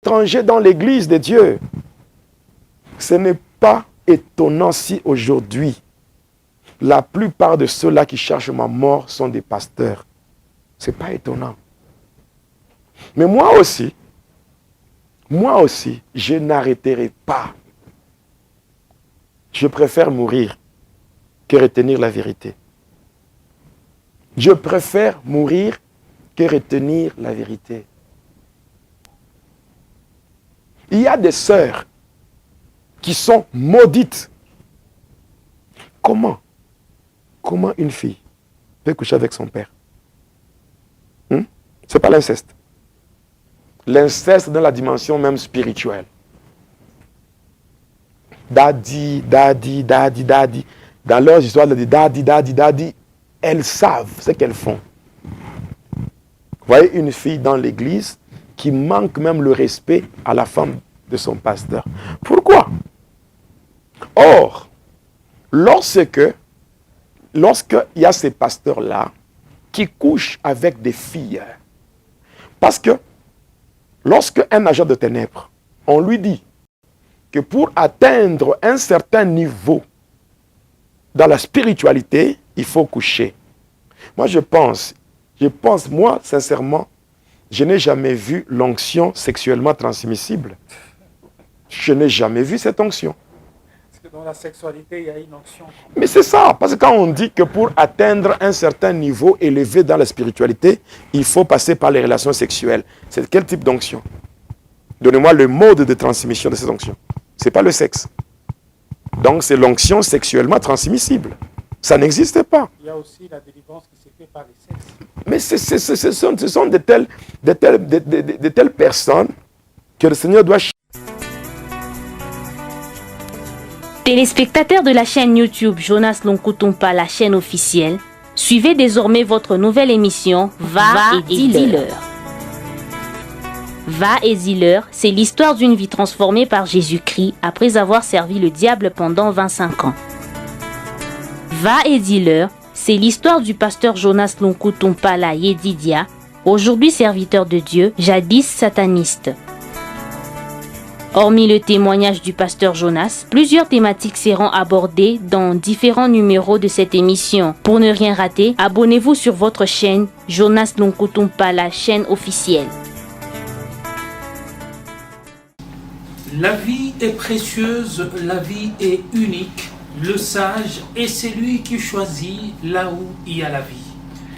étranger dans l'église de Dieu. Ce n'est pas étonnant si aujourd'hui, la plupart de ceux-là qui cherchent ma mort sont des pasteurs. Ce n'est pas étonnant. Mais moi aussi, je n'arrêterai pas. Je préfère mourir que retenir la vérité. Je préfère mourir que retenir la vérité. Il y a des sœurs qui sont maudites. Comment une fille peut coucher avec son père? Ce n'est pas l'inceste. L'inceste dans la dimension même spirituelle. Daddy. Dans leurs histoires de daddy, elles savent ce qu'elles font. Vous voyez une fille dans l'église qui manque même le respect à la femme de son pasteur. Pourquoi? Or, lorsqu'il y a ces pasteurs-là qui couchent avec des filles, parce que lorsqu'un agent de ténèbres, on lui dit que pour atteindre un certain niveau dans la spiritualité, il faut coucher. Moi, je pense, moi, sincèrement, je n'ai jamais vu l'onction sexuellement transmissible. Je n'ai jamais vu cette onction. Parce que dans la sexualité, il y a une onction. Mais c'est ça, parce que quand on dit que pour atteindre un certain niveau élevé dans la spiritualité, il faut passer par les relations sexuelles. C'est quel type d'onction? Donnez-moi le mode de transmission de cette onction. Ce n'est pas le sexe. Donc c'est l'onction sexuellement transmissible. Ça n'existe pas. Il y a aussi la délivrance qui se fait par les sexes. Mais ce sont de telles personnes que le Seigneur doit... Téléspectateurs de la chaîne YouTube Jonas Lonkutumpa, la chaîne officielle, suivez désormais votre nouvelle émission Va et dis-leur. Va et dis-leur, c'est l'histoire d'une vie transformée par Jésus-Christ après avoir servi le diable pendant 25 ans. Va et dis-leur, c'est l'histoire du pasteur Jonas Lonkutumpa Yedidia, aujourd'hui serviteur de Dieu, jadis sataniste. Hormis le témoignage du pasteur Jonas, plusieurs thématiques seront abordées dans différents numéros de cette émission. Pour ne rien rater, abonnez-vous sur votre chaîne Jonas Lonkutumpa, la chaîne officielle. La vie est précieuse, la vie est unique. Le sage est celui qui choisit là où il y a la vie.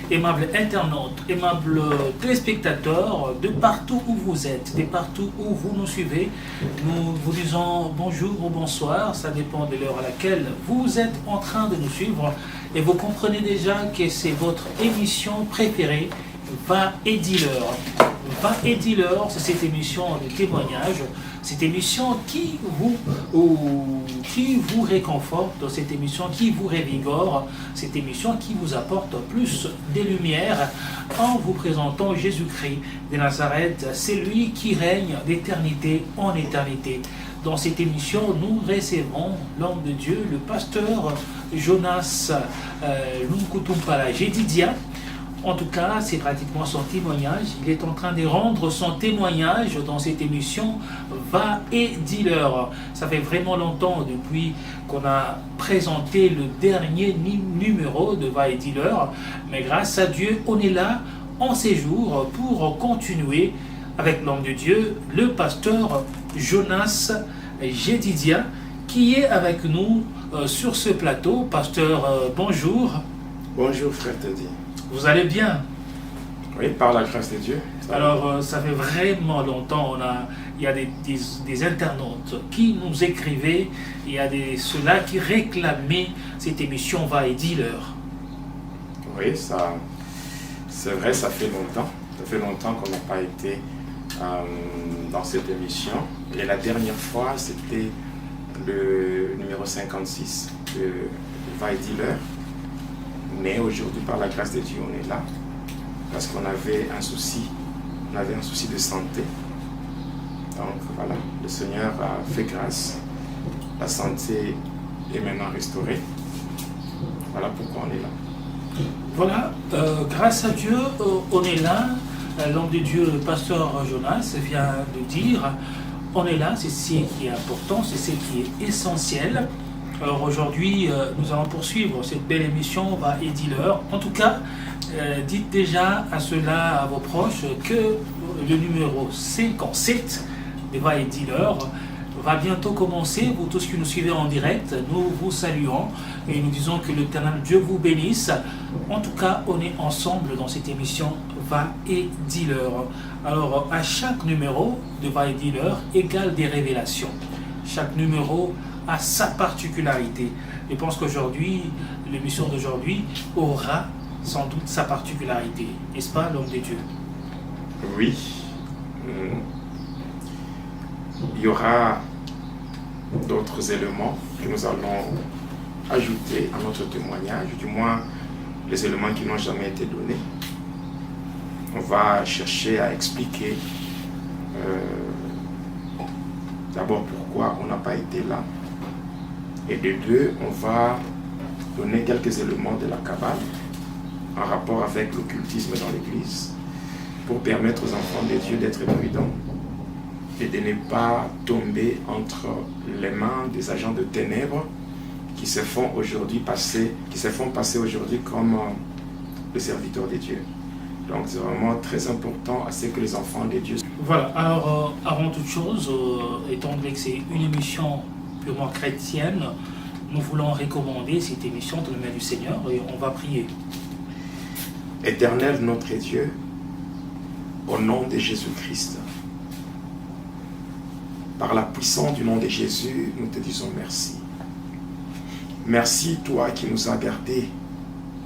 Aimables internautes, aimables téléspectateurs, de partout où vous êtes, de partout où vous nous suivez, nous vous disons bonjour ou bonsoir, ça dépend de l'heure à laquelle vous êtes en train de nous suivre. Et vous comprenez déjà que c'est votre émission préférée, Va et dis-leur. Va et dis-leur, c'est cette émission de témoignage, cette émission qui vous réconforte, cette émission qui vous révigore, cette émission qui vous apporte plus de lumière en vous présentant Jésus-Christ de Nazareth, c'est lui qui règne d'éternité en éternité. Dans cette émission, nous recevons l'homme de Dieu, le pasteur Jonas Lonkutumpa Yedidia. En tout cas, c'est pratiquement son témoignage. Il est en train de rendre son témoignage dans cette émission Va et dis-leur. Ça fait vraiment longtemps depuis qu'on a présenté le dernier numéro de Va et dis-leur. Mais grâce à Dieu, on est là en séjour pour continuer avec l'homme de Dieu, le pasteur Jonas Yedidia, qui est avec nous sur ce plateau. Pasteur, bonjour. Bonjour frère Teddy. Vous allez bien? Oui, par la grâce de Dieu. Alors, ça fait vraiment longtemps, il y a des internautes qui nous écrivaient, il y a ceux-là qui réclamaient cette émission Va et dis-leur. Oui, c'est vrai, ça fait longtemps. Ça fait longtemps qu'on n'a pas été dans cette émission. Et la dernière fois, c'était le numéro 56 de Va et dis-leur. Mais aujourd'hui, par la grâce de Dieu, on est là parce qu'on avait un souci de santé. Donc voilà, le Seigneur a fait grâce. La santé est maintenant restaurée. Voilà pourquoi on est là. Voilà, grâce à Dieu, on est là. l'homme de Dieu, le pasteur Jonas, vient de dire, on est là, c'est ce qui est important, c'est ce qui est essentiel. Alors aujourd'hui, nous allons poursuivre cette belle émission Va et dis-leur. En tout cas, dites déjà à ceux-là, à vos proches, que le numéro 57 de Va et dis-leur va bientôt commencer. Vous tous qui nous suivez en direct, nous vous saluons et nous disons que l'Éternel Dieu vous bénisse. En tout cas, on est ensemble dans cette émission Va et dis-leur. Alors, à chaque numéro de Va et dis-leur égale des révélations. Chaque numéro a sa particularité. Je pense qu'aujourd'hui, l'émission d'aujourd'hui aura sans doute sa particularité. N'est-ce pas, l'homme de Dieu? Oui. Il y aura d'autres éléments que nous allons ajouter à notre témoignage, du moins les éléments qui n'ont jamais été donnés. On va chercher à expliquer d'abord pourquoi on n'a pas été là. Et de deux, on va donner quelques éléments de la Kabbale en rapport avec l'occultisme dans l'Église pour permettre aux enfants de Dieu d'être prudents et de ne pas tomber entre les mains des agents de ténèbres qui se font passer aujourd'hui comme les serviteurs de Dieu. Donc c'est vraiment très important à ce que les enfants de Dieu... Voilà, alors avant toute chose, étant donné que c'est une émission purement chrétienne, nous voulons recommander cette émission dans le nom du Seigneur et on va prier. Éternel notre Dieu, au nom de Jésus-Christ, par la puissance du nom de Jésus, nous te disons merci. Merci, toi qui nous as gardés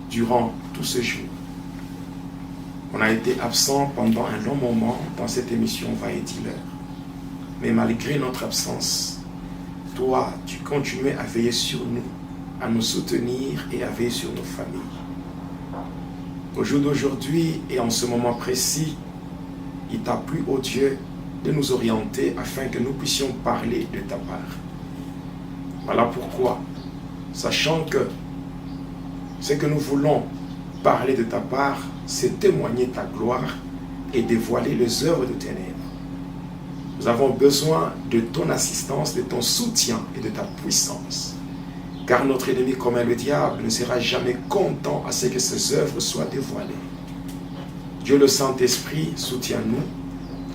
durant tout ce jour. On a été absent pendant un long moment dans cette émission Va et dis-leur. Mais malgré notre absence, toi, tu continuais à veiller sur nous, à nous soutenir et à veiller sur nos familles. Au jour d'aujourd'hui et en ce moment précis, il t'a plu, ô Dieu, de nous orienter afin que nous puissions parler de ta part. Voilà pourquoi, sachant que ce que nous voulons parler de ta part, c'est témoigner ta gloire et dévoiler les œuvres de ténèbres. Nous avons besoin de ton assistance, de ton soutien et de ta puissance. Car notre ennemi, comme le diable, ne sera jamais content à ce que ses œuvres soient dévoilées. Dieu le Saint-Esprit, soutiens-nous,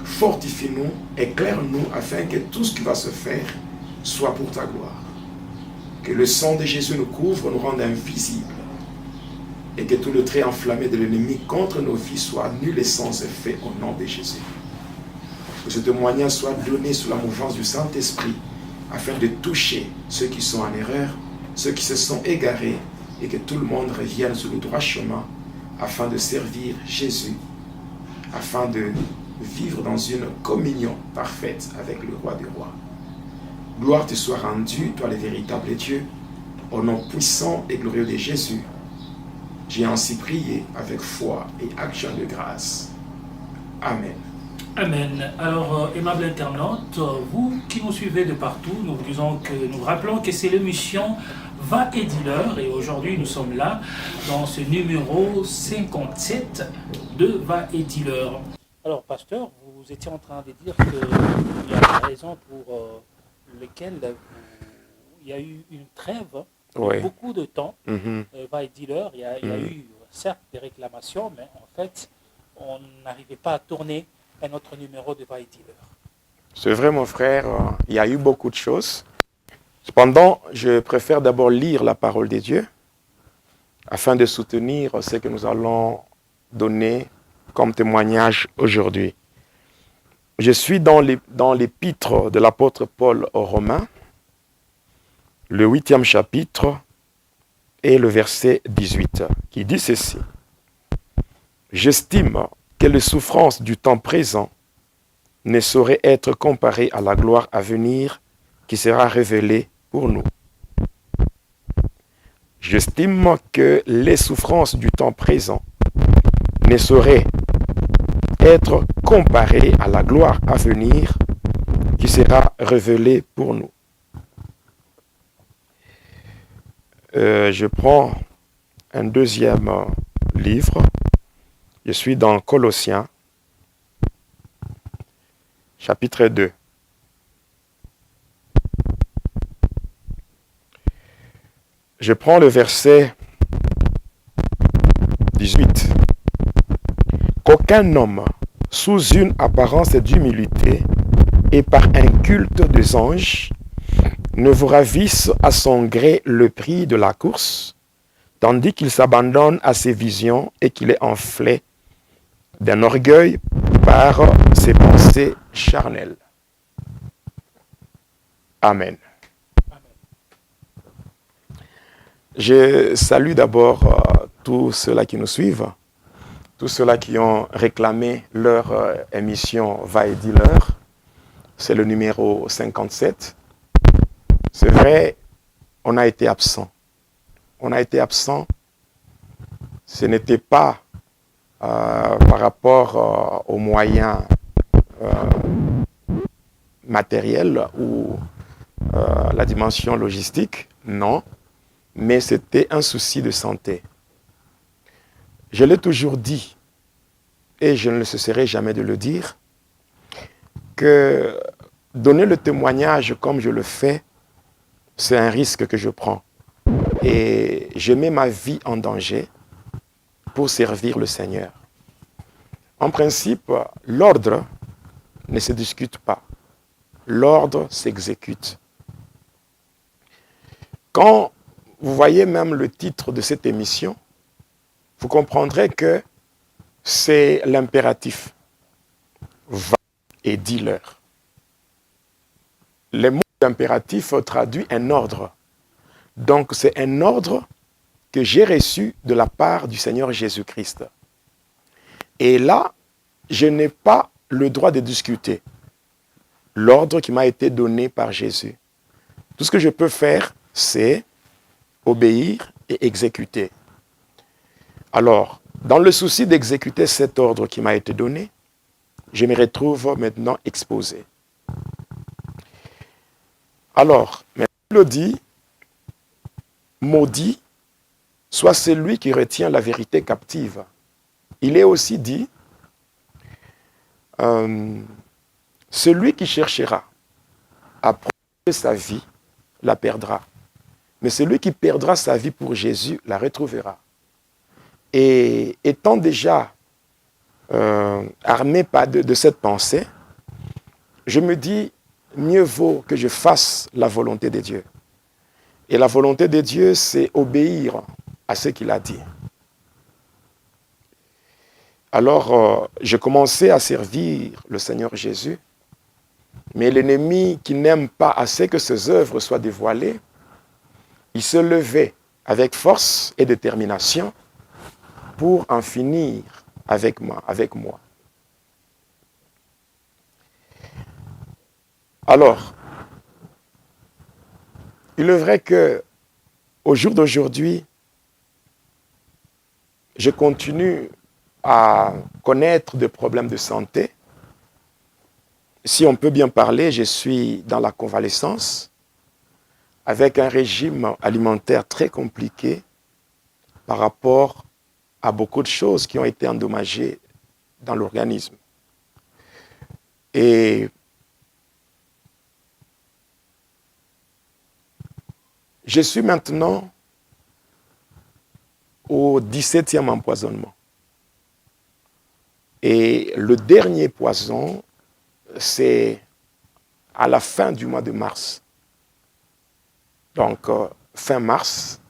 fortifie-nous, éclaire-nous afin que tout ce qui va se faire soit pour ta gloire. Que le sang de Jésus nous couvre, nous rende invisibles et que tout le trait enflammé de l'ennemi contre nos vies soit nul et sans effet au nom de Jésus. Que ce témoignage soit donné sous la mouvance du Saint-Esprit afin de toucher ceux qui sont en erreur, ceux qui se sont égarés et que tout le monde revienne sur le droit chemin afin de servir Jésus, afin de vivre dans une communion parfaite avec le roi des rois. Gloire te soit rendue, toi le véritable Dieu, au nom puissant et glorieux de Jésus. J'ai ainsi prié avec foi et action de grâce. Amen. Amen. Alors, aimable internaute, vous qui nous suivez de partout, nous rappelons que c'est l'émission Va et dis-leur et aujourd'hui nous sommes là dans ce numéro 57 de Va et dis-leur. Alors, pasteur, vous étiez en train de dire qu'il y a une raison pour laquelle il y a eu une trêve. Oui. Beaucoup de temps, Va et dis-leur, il y a eu certes des réclamations, mais en fait, on n'arrivait pas à tourner un autre numéro de Va et dis-leur. C'est vrai, mon frère, il y a eu beaucoup de choses. Cependant, je préfère d'abord lire la parole de Dieu afin de soutenir ce que nous allons donner comme témoignage aujourd'hui. Je suis dans l'épître de l'apôtre Paul aux Romains, le 8e chapitre et le verset 18, qui dit ceci. « J'estime que les souffrances du temps présent ne sauraient être comparées à la gloire à venir qui sera révélée pour nous. J'estime que les souffrances du temps présent ne sauraient être comparées à la gloire à venir qui sera révélée pour nous. » Je prends un deuxième livre. Je suis dans Colossiens, chapitre 2. Je prends le verset 18. Qu'aucun homme, sous une apparence d'humilité et par un culte des anges, ne vous ravisse à son gré le prix de la course, tandis qu'il s'abandonne à ses visions et qu'il est enflé d'un orgueil par ses pensées charnelles. Amen. Je salue d'abord tous ceux-là qui nous suivent, tous ceux-là qui ont réclamé leur émission Va et dis-leur. C'est le numéro 57. C'est vrai, on a été absent. On a été absent. Ce n'était pas par rapport aux moyens matériels ou la dimension logistique, non. Mais c'était un souci de santé. Je l'ai toujours dit, et je ne cesserai jamais de le dire, que donner le témoignage comme je le fais, c'est un risque que je prends. Et je mets ma vie en danger pour servir le Seigneur. En principe, l'ordre ne se discute pas. L'ordre s'exécute. Quand vous voyez même le titre de cette émission, vous comprendrez que c'est l'impératif. Va et dis-leur. Le mot impératif traduit un ordre. Donc c'est un ordre que j'ai reçu de la part du Seigneur Jésus-Christ. Et là, je n'ai pas le droit de discuter l'ordre qui m'a été donné par Jésus. Tout ce que je peux faire, c'est obéir et exécuter. Alors, dans le souci d'exécuter cet ordre qui m'a été donné, je me retrouve maintenant exposé. Alors, la Bible dit, maudit soit celui qui retient la vérité captive. Il est aussi dit, celui qui cherchera à protéger sa vie la perdra. Mais celui qui perdra sa vie pour Jésus la retrouvera. Et étant déjà armé de cette pensée, je me dis, mieux vaut que je fasse la volonté de Dieu. Et la volonté de Dieu, c'est obéir à ce qu'il a dit. Alors, j'ai commencé à servir le Seigneur Jésus, mais l'ennemi qui n'aime pas assez que ses œuvres soient dévoilées, il se levait avec force et détermination pour en finir avec moi. Alors, il est vrai que au jour d'aujourd'hui, je continue à connaître des problèmes de santé. Si on peut bien parler, je suis dans la convalescence avec un régime alimentaire très compliqué par rapport à beaucoup de choses qui ont été endommagées dans l'organisme. Et je suis maintenant au 17e empoisonnement. Et le dernier poison, c'est à la fin du mois de mars. Donc, fin mars,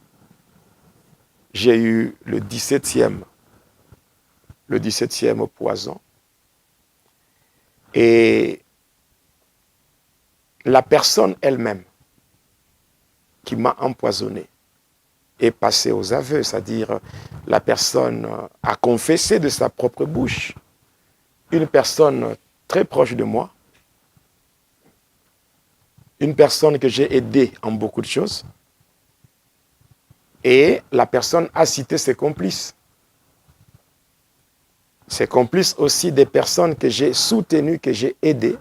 j'ai eu le 17e poison. Et la personne elle-même qui m'a empoisonné est passée aux aveux, c'est-à-dire la personne a confessé de sa propre bouche, une personne très proche de moi, une personne que j'ai aidée en beaucoup de choses, et la personne a cité ses complices. Ses complices aussi des personnes que j'ai soutenues, que j'ai aidées.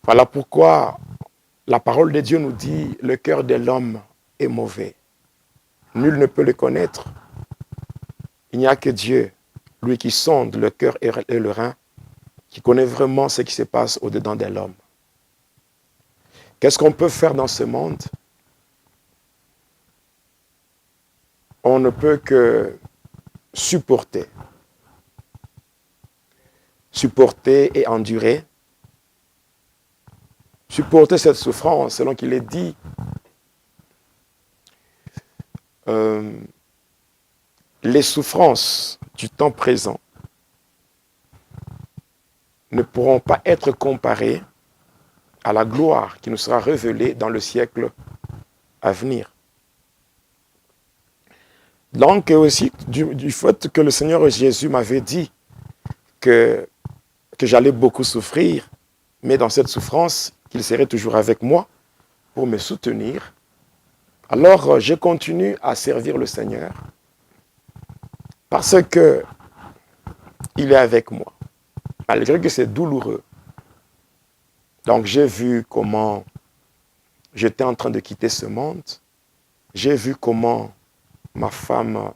Voilà pourquoi la parole de Dieu nous dit « Le cœur de l'homme est mauvais. Nul ne peut le connaître. Il n'y a que Dieu, lui qui sonde le cœur et le rein, qui connaît vraiment ce qui se passe au-dedans de l'homme. Qu'est-ce qu'on peut faire dans ce monde? On ne peut que supporter. Supporter et endurer. Supporter cette souffrance, selon qu'il est dit. Les souffrances du temps présent ne pourront pas être comparées à la gloire qui nous sera révélée dans le siècle à venir. Donc aussi, du fait que le Seigneur Jésus m'avait dit que j'allais beaucoup souffrir, mais dans cette souffrance, qu'il serait toujours avec moi pour me soutenir, alors je continue à servir le Seigneur parce que il est avec moi, malgré que c'est douloureux. Donc j'ai vu comment j'étais en train de quitter ce monde, j'ai vu comment ma femme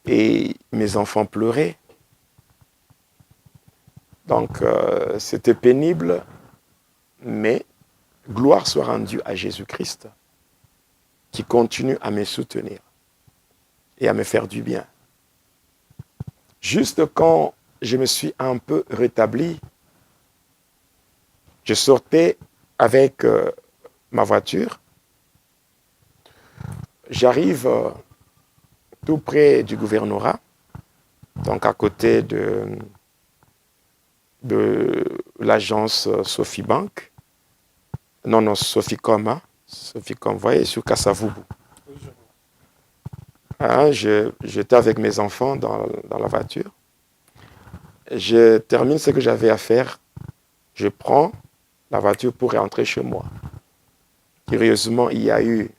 et mes enfants pleuraient. Donc, c'était pénible, mais gloire soit rendue à Jésus-Christ, qui continue à me soutenir et à me faire du bien. Juste quand je me suis un peu rétabli, je sortais avec ma voiture. J'arrive tout près du gouvernorat, donc à côté de l'agence Sofibank. Non, Soficom, hein? Soficom, vous voyez, sur Kassavubu. Hein, j'étais avec mes enfants dans la voiture. Je termine ce que j'avais à faire. Je prends la voiture pour rentrer chez moi. Curieusement, il y a eu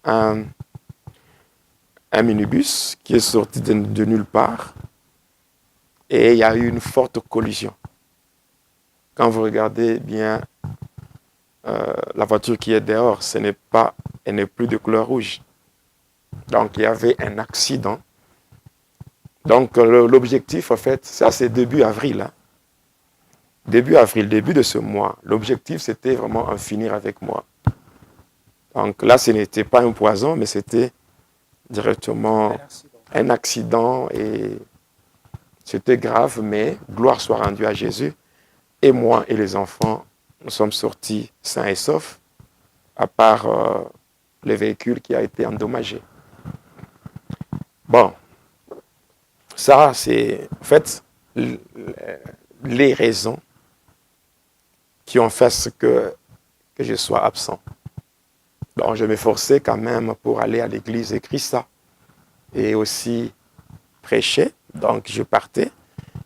un minibus qui est sorti de nulle part et il y a eu une forte collision. Quand vous regardez bien la voiture qui est dehors, elle n'est plus de couleur rouge. Donc il y avait un accident. Donc l'objectif, en fait, ça c'est début avril. Hein. Début avril, début de ce mois. L'objectif c'était vraiment en finir avec moi. Donc là, ce n'était pas un poison, mais c'était directement un accident et c'était grave, mais gloire soit rendue à Jésus. Et moi et les enfants, nous sommes sortis sains et saufs, à part le véhicule qui a été endommagé. Bon, ça c'est en fait les raisons qui ont fait ce que je sois absent. Donc je m'efforçais quand même pour aller à l'église et Christ et aussi prêcher. Donc je partais,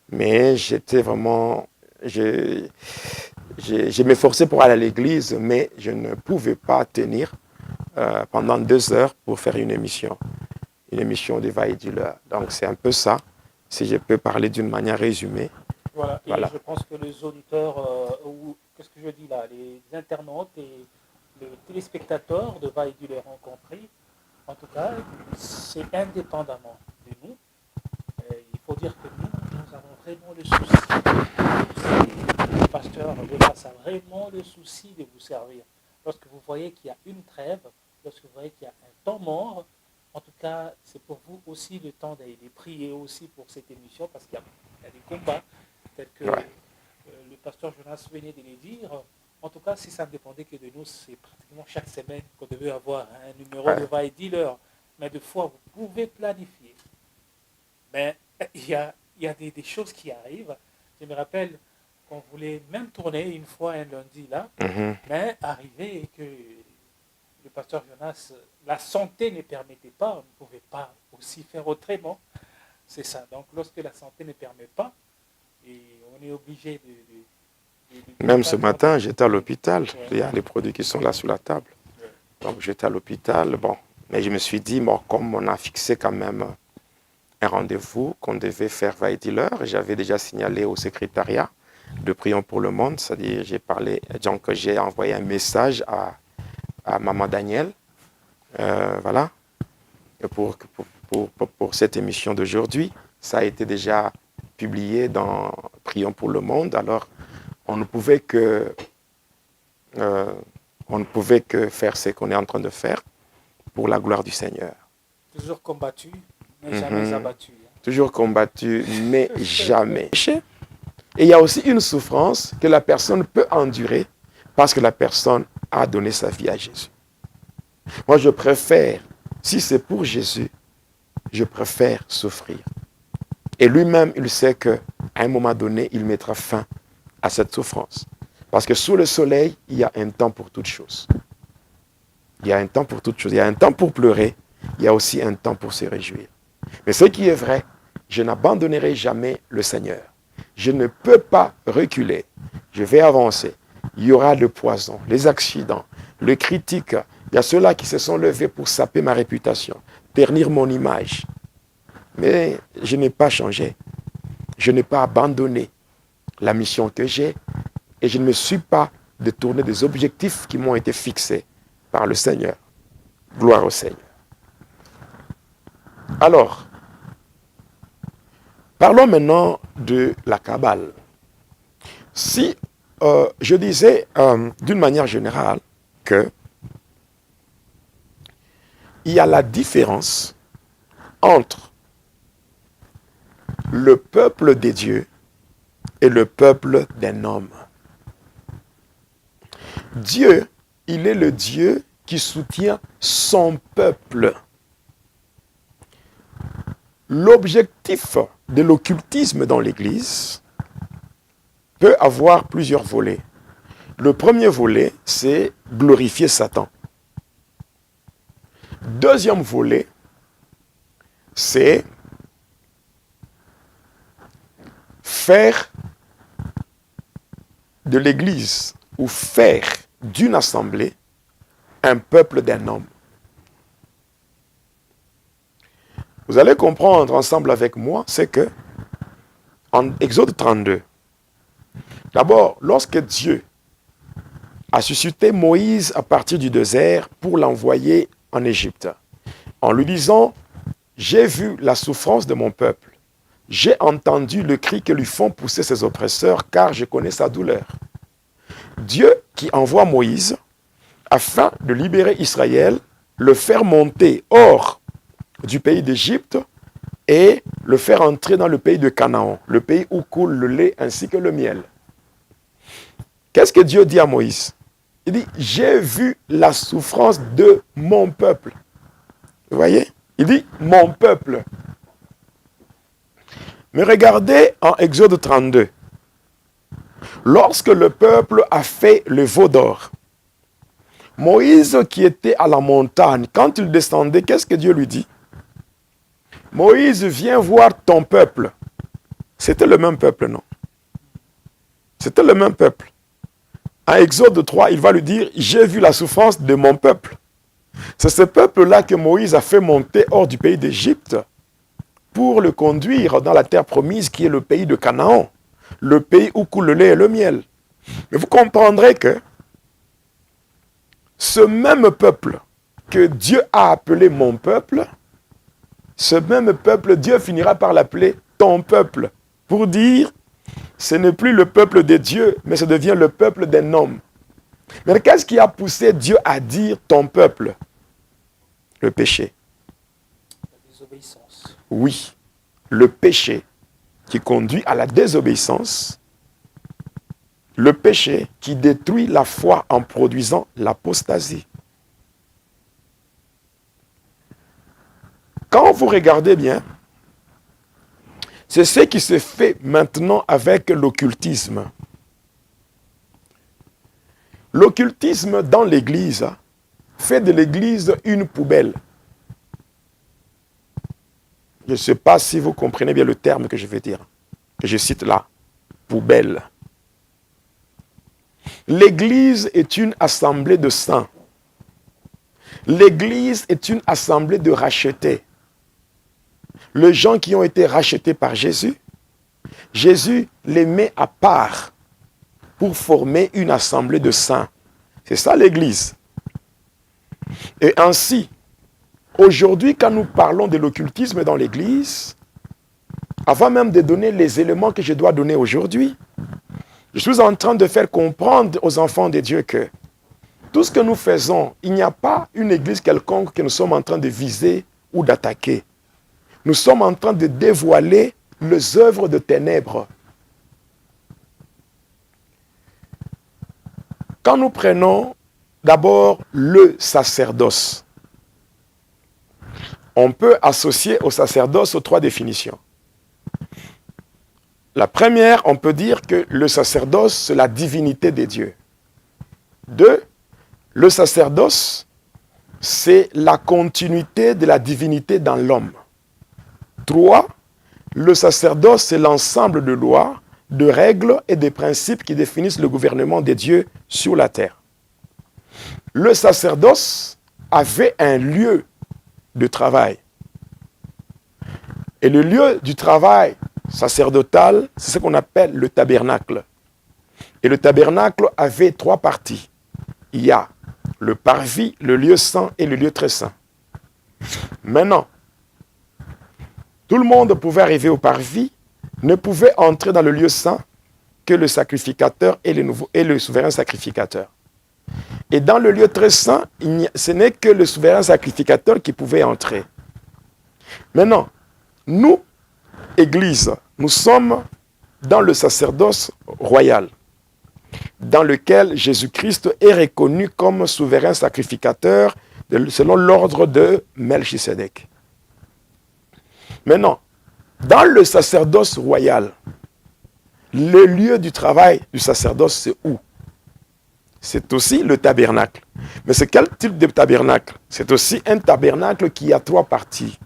mais j'étais vraiment... Je m'efforçais pour aller à l'église, mais je ne pouvais pas tenir pendant 2 heures pour faire une émission de va-et-vient. Donc c'est un peu ça, si je peux parler d'une manière résumée. Voilà, et voilà. Je pense que les auditeurs, ou qu'est-ce que je dis là, les internautes et les téléspectateurs de va-et-vient ont compris. En tout cas, c'est indépendamment de nous. Il faut dire que nous avons vraiment le souci. Le pasteur Jonas a vraiment le souci de vous servir. Lorsque vous voyez qu'il y a une trêve, lorsque vous voyez qu'il y a un temps mort, en tout cas, c'est pour vous aussi le temps d'aller prier aussi pour cette émission, parce qu'il y a des combats, tels que le pasteur Jonas venait de les dire. En tout cas, si ça ne dépendait que de nous, c'est pratiquement chaque semaine qu'on devait avoir un numéro de va-et-vient. Mais des fois, vous pouvez planifier. Mais il y a des choses qui arrivent. Je me rappelle qu'on voulait même tourner une fois un lundi là, mais arrivé que le pasteur Jonas, la santé ne permettait pas, on ne pouvait pas aussi faire autrement. C'est ça. Donc lorsque la santé ne permet pas, et on est obligé de même ce matin, j'étais à l'hôpital. Il y a les produits qui sont là sur la table. Donc j'étais à l'hôpital. Bon, mais je me suis dit, bon, comme on a fixé quand même un rendez-vous qu'on devait faire va-et-vient, j'avais déjà signalé au secrétariat de Prions pour le Monde, c'est-à-dire j'ai envoyé un message à Maman Daniel, voilà, pour cette émission d'aujourd'hui. Ça a été déjà publié dans prions pour le monde, alors on ne pouvait que faire ce qu'on est en train de faire pour la gloire du Seigneur. Toujours combattu, mais jamais abattu. Toujours combattu, mais jamais. Et il y a aussi une souffrance que la personne peut endurer parce que la personne a donné sa vie à Jésus. Moi, je préfère, si c'est pour Jésus, je préfère souffrir. Et lui-même, il sait qu'à un moment donné, il mettra fin à cette souffrance. Parce que sous le soleil, il y a un temps pour toutes choses. Il y a un temps pour toutes choses. Il y a un temps pour pleurer. Il y a aussi un temps pour se réjouir. Mais ce qui est vrai, je n'abandonnerai jamais le Seigneur. Je ne peux pas reculer. Je vais avancer. Il y aura le poison, les accidents, le critique. Il y a ceux-là qui se sont levés pour saper ma réputation, ternir mon image. Mais je n'ai pas changé. Je n'ai pas abandonné la mission que j'ai et je ne me suis pas détourné des objectifs qui m'ont été fixés par le Seigneur. Gloire au Seigneur. Alors, parlons maintenant de la Kabbale. Si je disais d'une manière générale que il y a la différence entre le peuple des dieux et le peuple d'un homme. Dieu, il est le Dieu qui soutient son peuple. L'objectif de l'occultisme dans l'Église peut avoir plusieurs volets. Le premier volet, c'est glorifier Satan. Deuxième volet, c'est faire de l'Église ou faire d'une assemblée un peuple d'un homme. Vous allez comprendre ensemble avec moi, c'est que en Exode 32, d'abord, lorsque Dieu a suscité Moïse à partir du désert pour l'envoyer en Égypte, en lui disant « J'ai vu la souffrance de mon peuple, j'ai entendu le cri que lui font pousser ses oppresseurs, car je connais sa douleur. » Dieu qui envoie Moïse afin de libérer Israël, le faire monter hors du pays d'Égypte et le faire entrer dans le pays de Canaan, le pays où coule le lait ainsi que le miel. Qu'est-ce que Dieu dit à Moïse? Il dit, j'ai vu la souffrance de mon peuple. Vous voyez? Il dit, mon peuple. Mais regardez en Exode 32. Lorsque le peuple a fait le veau d'or, Moïse qui était à la montagne, quand il descendait, qu'est-ce que Dieu lui dit? Moïse, viens voir ton peuple. C'était le même peuple, non? C'était le même peuple. En Exode 3, il va lui dire, j'ai vu la souffrance de mon peuple. C'est ce peuple-là que Moïse a fait monter hors du pays d'Égypte pour le conduire dans la terre promise qui est le pays de Canaan, le pays où coule le lait et le miel. Mais vous comprendrez que ce même peuple que Dieu a appelé mon peuple, ce même peuple, Dieu finira par l'appeler ton peuple, pour dire, ce n'est plus le peuple de Dieu, mais ça devient le peuple d'un homme. Mais qu'est-ce qui a poussé Dieu à dire ton peuple? Le péché. La désobéissance. Oui, le péché qui conduit à la désobéissance, le péché qui détruit la foi en produisant l'apostasie. Quand vous regardez bien, c'est ce qui se fait maintenant avec l'occultisme. L'occultisme dans l'Église fait de l'Église une poubelle. Je ne sais pas si vous comprenez bien le terme que je vais dire, que je cite là, poubelle. L'Église est une assemblée de saints. L'Église est une assemblée de rachetés. Les gens qui ont été rachetés par Jésus, Jésus les met à part pour former une assemblée de saints. C'est ça l'Église. Et ainsi, aujourd'hui, quand nous parlons de l'occultisme dans l'Église, avant même de donner les éléments que je dois donner aujourd'hui, je suis en train de faire comprendre aux enfants de Dieu que tout ce que nous faisons, il n'y a pas une église quelconque que nous sommes en train de viser ou d'attaquer. Nous sommes en train de dévoiler les œuvres de ténèbres. Quand nous prenons d'abord le sacerdoce, on peut associer au sacerdoce aux 3 définitions. La première, on peut dire que le sacerdoce, c'est la divinité de Dieu. 2, le sacerdoce, c'est la continuité de la divinité dans l'homme. 3, le sacerdoce, c'est l'ensemble de lois, de règles et de principes qui définissent le gouvernement de Dieu sur la terre. Le sacerdoce avait un lieu de travail. Et le lieu du travail sacerdotal, c'est ce qu'on appelle le tabernacle. Et le tabernacle avait 3 parties. Il y a le parvis, le lieu saint et le lieu très saint. Maintenant, tout le monde pouvait arriver au parvis, ne pouvait entrer dans le lieu saint que le sacrificateur et le souverain sacrificateur. Et dans le lieu très saint, ce n'est que le souverain sacrificateur qui pouvait entrer. Maintenant, nous, Église, nous sommes dans le sacerdoce royal, dans lequel Jésus-Christ est reconnu comme souverain sacrificateur selon l'ordre de Melchisédek. Maintenant, dans le sacerdoce royal, le lieu du travail du sacerdoce, c'est où? C'est aussi le tabernacle. Mais c'est quel type de tabernacle? C'est aussi un tabernacle qui a 3 parties.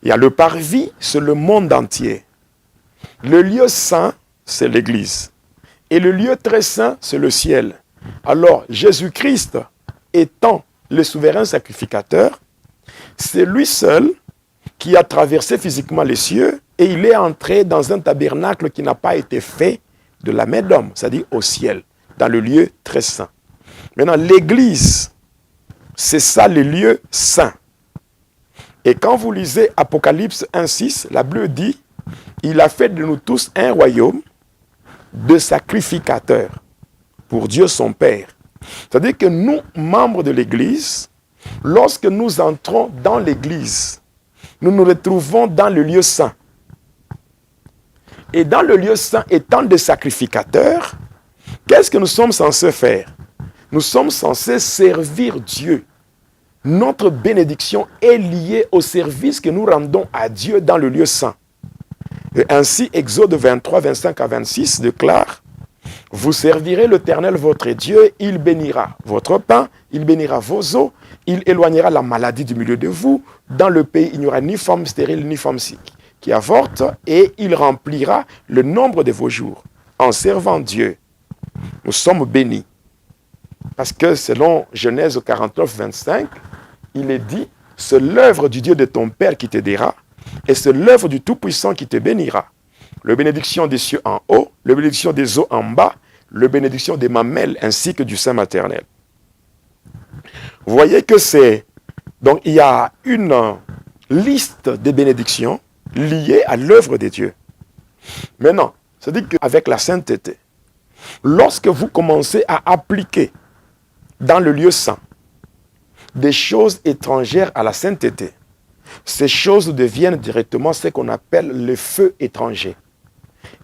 Il y a le parvis, c'est le monde entier. Le lieu saint, c'est l'église. Et le lieu très saint, c'est le ciel. Alors, Jésus-Christ étant le souverain sacrificateur, c'est lui seul qui a traversé physiquement les cieux et il est entré dans un tabernacle qui n'a pas été fait de la main d'homme, c'est-à-dire au ciel, dans le lieu très saint. Maintenant, l'église, c'est ça le lieu saint. Et quand vous lisez Apocalypse 1,6, la Bible dit « Il a fait de nous tous un royaume de sacrificateurs pour Dieu son Père. » C'est-à-dire que nous, membres de l'Église, lorsque nous entrons dans l'Église, nous nous retrouvons dans le lieu saint. Et dans le lieu saint, étant des sacrificateurs, qu'est-ce que nous sommes censés faire? Nous sommes censés servir Dieu. Notre bénédiction est liée au service que nous rendons à Dieu dans le lieu saint. Et ainsi, Exode 23, 25 à 26 déclare « Vous servirez l'Éternel votre Dieu, il bénira votre pain, il bénira vos eaux, il éloignera la maladie du milieu de vous. Dans le pays, il n'y aura ni femme stérile, ni femme qui avorte, et il remplira le nombre de vos jours. En servant Dieu, nous sommes bénis. » Parce que selon Genèse 49, 25, il est dit, c'est l'œuvre du Dieu de ton Père qui t'aidera, et c'est l'œuvre du Tout-Puissant qui te bénira. Le bénédiction des cieux en haut, le bénédiction des eaux en bas, le bénédiction des mamelles ainsi que du sein maternel. Vous voyez que c'est... Donc il y a une liste de bénédictions liées à l'œuvre de Dieu. Maintenant, c'est-à-dire qu'avec la sainteté, lorsque vous commencez à appliquer dans le lieu saint des choses étrangères à la sainteté, ces choses deviennent directement ce qu'on appelle le feu étranger.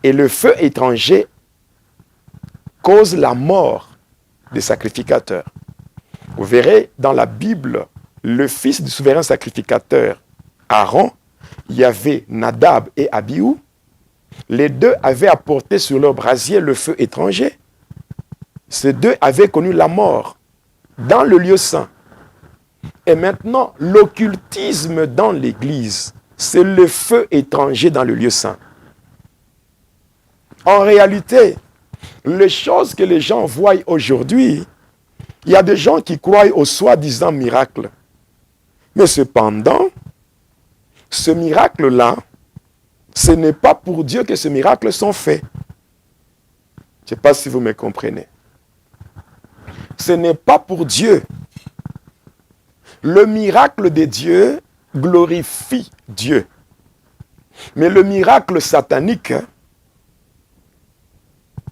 Et le feu étranger cause la mort des sacrificateurs. Vous verrez dans la Bible, le fils du souverain sacrificateur, Aaron, il y avait Nadab et Abihu. Les deux avaient apporté sur leur brasier le feu étranger. Ces deux avaient connu la mort dans le lieu saint. Et maintenant, l'occultisme dans l'Église, c'est le feu étranger dans le lieu saint. En réalité, les choses que les gens voient aujourd'hui, il y a des gens qui croient aux soi-disant miracles. Mais cependant, ce miracle-là, ce n'est pas pour Dieu que ces miracles sont faits. Je ne sais pas si vous me comprenez. Ce n'est pas pour Dieu. Le miracle de Dieu glorifie Dieu. Mais le miracle satanique,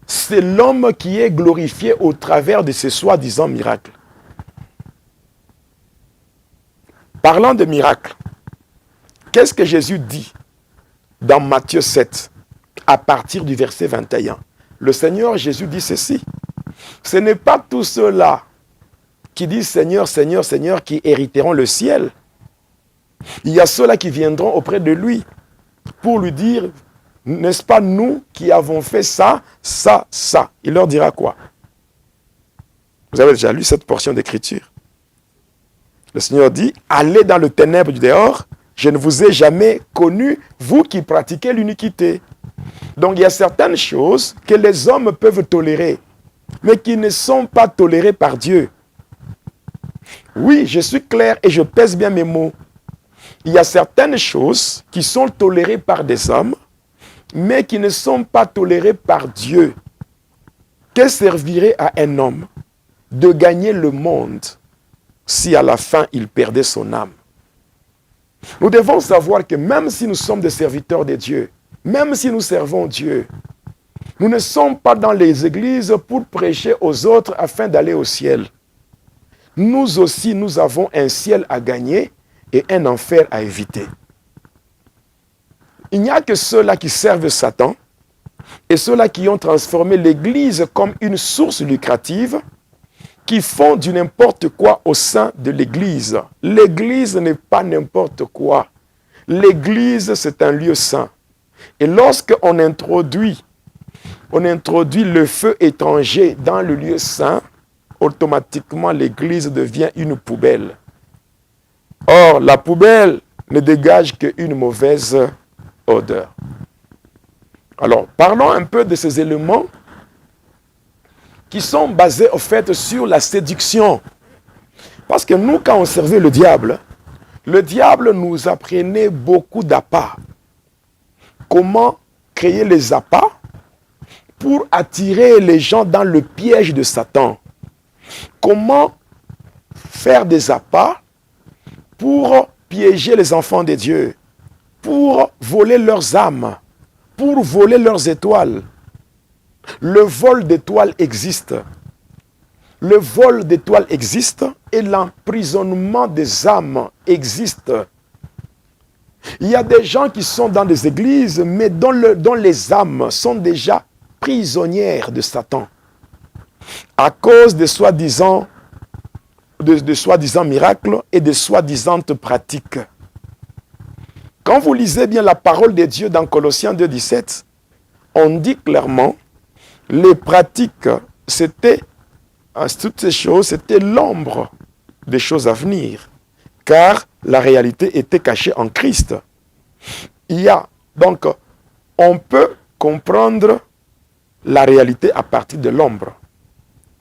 c'est l'homme qui est glorifié au travers de ces soi-disant miracles. Parlant de miracles, qu'est-ce que Jésus dit dans Matthieu 7, à partir du verset 21? Le Seigneur Jésus dit ceci: ce n'est pas tous ceux-là qui disent Seigneur, Seigneur, Seigneur qui hériteront le ciel. Il y a ceux-là qui viendront auprès de lui pour lui dire, n'est-ce pas nous qui avons fait ça, ça, ça? Il leur dira quoi? Vous avez déjà lu cette portion d'écriture. Le Seigneur dit, allez dans le ténèbre du dehors, je ne vous ai jamais connu, vous qui pratiquez l'iniquité. Donc il y a certaines choses que les hommes peuvent tolérer, mais qui ne sont pas tolérées par Dieu. Oui, je suis clair et je pèse bien mes mots. Il y a certaines choses qui sont tolérées par des hommes, mais qui ne sont pas tolérées par Dieu. Que servirait à un homme de gagner le monde si à la fin il perdait son âme? Nous devons savoir que même si nous sommes des serviteurs de Dieu, même si nous servons Dieu, nous ne sommes pas dans les églises pour prêcher aux autres afin d'aller au ciel. Nous aussi, nous avons un ciel à gagner et un enfer à éviter. Il n'y a que ceux-là qui servent Satan et ceux-là qui ont transformé l'Église comme une source lucrative, qui font du n'importe quoi au sein de l'Église. L'Église n'est pas n'importe quoi. L'Église, c'est un lieu saint. Et lorsqu'on introduit le feu étranger dans le lieu saint, automatiquement l'Église devient une poubelle. Or, la poubelle ne dégage qu'une mauvaise odeur. Alors, parlons un peu de ces éléments qui sont basés au fait sur la séduction. Parce que nous, quand on servait le diable nous apprenait beaucoup d'appâts. Comment créer les appâts pour attirer les gens dans le piège de Satan. Comment faire des appâts pour piéger les enfants de Dieu, pour voler leurs âmes, pour voler leurs étoiles. Le vol d'étoiles existe. Le vol d'étoiles existe et l'emprisonnement des âmes existe. Il y a des gens qui sont dans des églises, mais dont les âmes sont déjà prisonnières de Satan à cause de soi-disant miracles et de soi-disant pratiques. Quand vous lisez bien la parole de Dieu dans Colossiens 2,17, on dit clairement, les pratiques, toutes ces choses, c'était l'ombre des choses à venir, car la réalité était cachée en Christ. Donc, on peut comprendre la réalité à partir de l'ombre.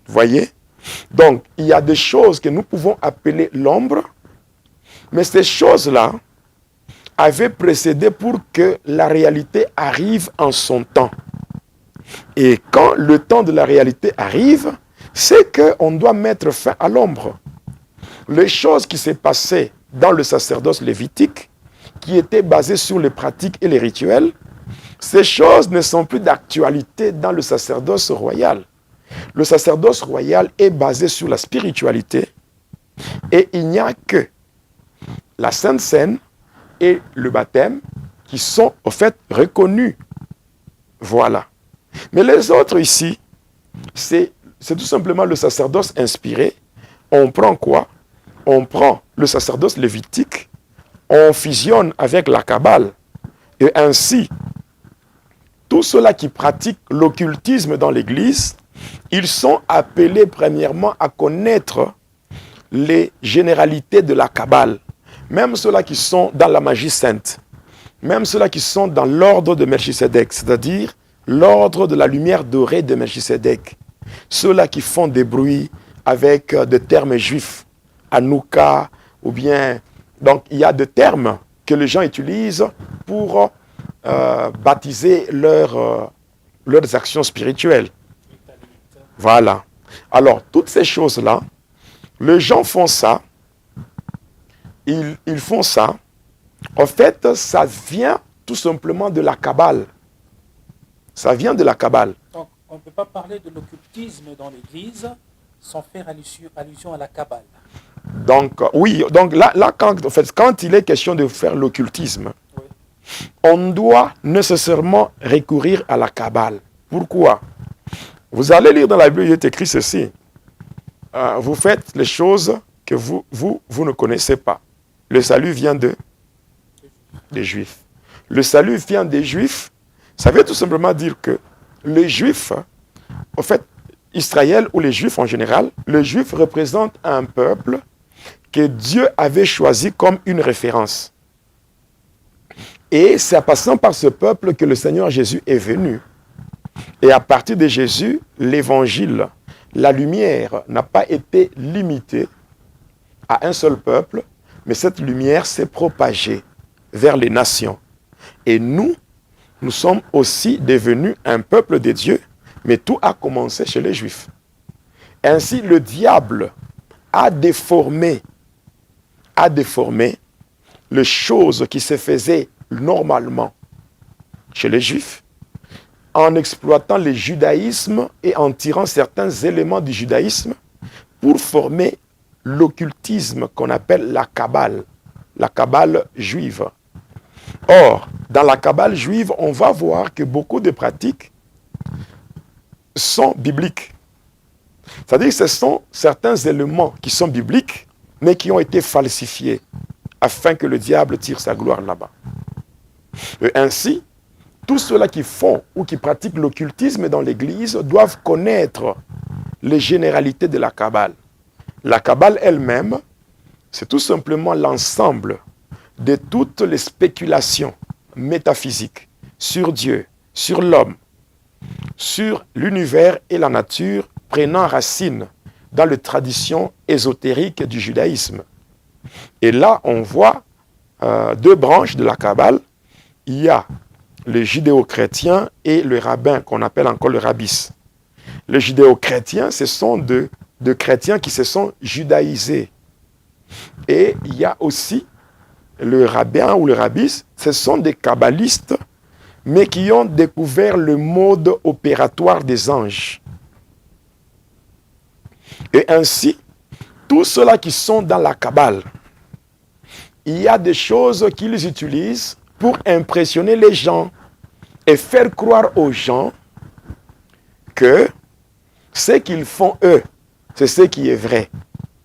Voyez? Donc, il y a des choses que nous pouvons appeler l'ombre, mais ces choses-là avaient précédé pour que la réalité arrive en son temps. Et quand le temps de la réalité arrive, c'est qu'on doit mettre fin à l'ombre. Les choses qui s'est passées dans le sacerdoce lévitique, qui étaient basées sur les pratiques et les rituels, ces choses ne sont plus d'actualité dans le sacerdoce royal. Le sacerdoce royal est basé sur la spiritualité et il n'y a que la Sainte Seine et le baptême qui sont au fait reconnus. Voilà. Mais les autres ici, c'est tout simplement le sacerdoce inspiré. On prend quoi? On prend le sacerdoce lévitique, on fusionne avec la Kabbale. Et ainsi, tous ceux-là qui pratiquent l'occultisme dans l'Église, ils sont appelés premièrement à connaître les généralités de la Kabbale. Même ceux-là qui sont dans la magie sainte, même ceux-là qui sont dans l'ordre de Melchisédek, c'est-à-dire l'ordre de la lumière dorée de Melchisédek. Ceux-là qui font des bruits avec des termes juifs, Hanouka, ou bien... Donc, il y a des termes que les gens utilisent pour baptiser leurs actions spirituelles. Voilà. Alors, toutes ces choses-là, les gens font ça. Ils font ça. En fait, ça vient tout simplement de la Kabbale. Ça vient de la Kabbale. Donc, on ne peut pas parler de l'occultisme dans l'Église sans faire allusion à la Kabbale. Donc, oui, donc là quand il est question de faire l'occultisme, oui, on doit nécessairement recourir à la Kabbale. Pourquoi? Vous allez lire dans la Bible, il est écrit ceci. Vous faites les choses que vous ne connaissez pas. Le salut vient des Juifs. Le salut vient des Juifs. Ça veut tout simplement dire que les Juifs, en fait, Israël ou les Juifs en général, les Juifs représentent un peuple que Dieu avait choisi comme une référence. Et c'est en passant par ce peuple que le Seigneur Jésus est venu. Et à partir de Jésus, l'évangile, la lumière n'a pas été limitée à un seul peuple, mais cette lumière s'est propagée vers les nations. Et nous sommes aussi devenus un peuple de Dieu, mais tout a commencé chez les Juifs. Ainsi, le diable a déformé les choses qui se faisaient normalement chez les Juifs, en exploitant le judaïsme et en tirant certains éléments du judaïsme pour former l'occultisme qu'on appelle la Kabbale juive. Or, dans la Kabbale juive, on va voir que beaucoup de pratiques sont bibliques. C'est-à-dire que ce sont certains éléments qui sont bibliques, mais qui ont été falsifiés afin que le diable tire sa gloire là-bas. Et ainsi, tous ceux-là qui font ou qui pratiquent l'occultisme dans l'Église doivent connaître les généralités de la Kabbale. La Kabbale elle-même, c'est tout simplement l'ensemble de toutes les spéculations métaphysiques sur Dieu, sur l'homme, sur l'univers et la nature, prenant racine dans les traditions ésotériques du judaïsme. Et là, on voit deux branches de la Kabbale. Il y a le judéo-chrétien et le rabbin, qu'on appelle encore le rabbis. Les judéo-chrétiens, ce sont de chrétiens qui se sont judaïsés. Et il y a aussi le rabbin ou le rabbis, ce sont des kabbalistes, mais qui ont découvert le mode opératoire des anges. Et ainsi, tous ceux-là qui sont dans la Kabbale, il y a des choses qu'ils utilisent pour impressionner les gens et faire croire aux gens que ce qu'ils font eux, c'est ce qui est vrai.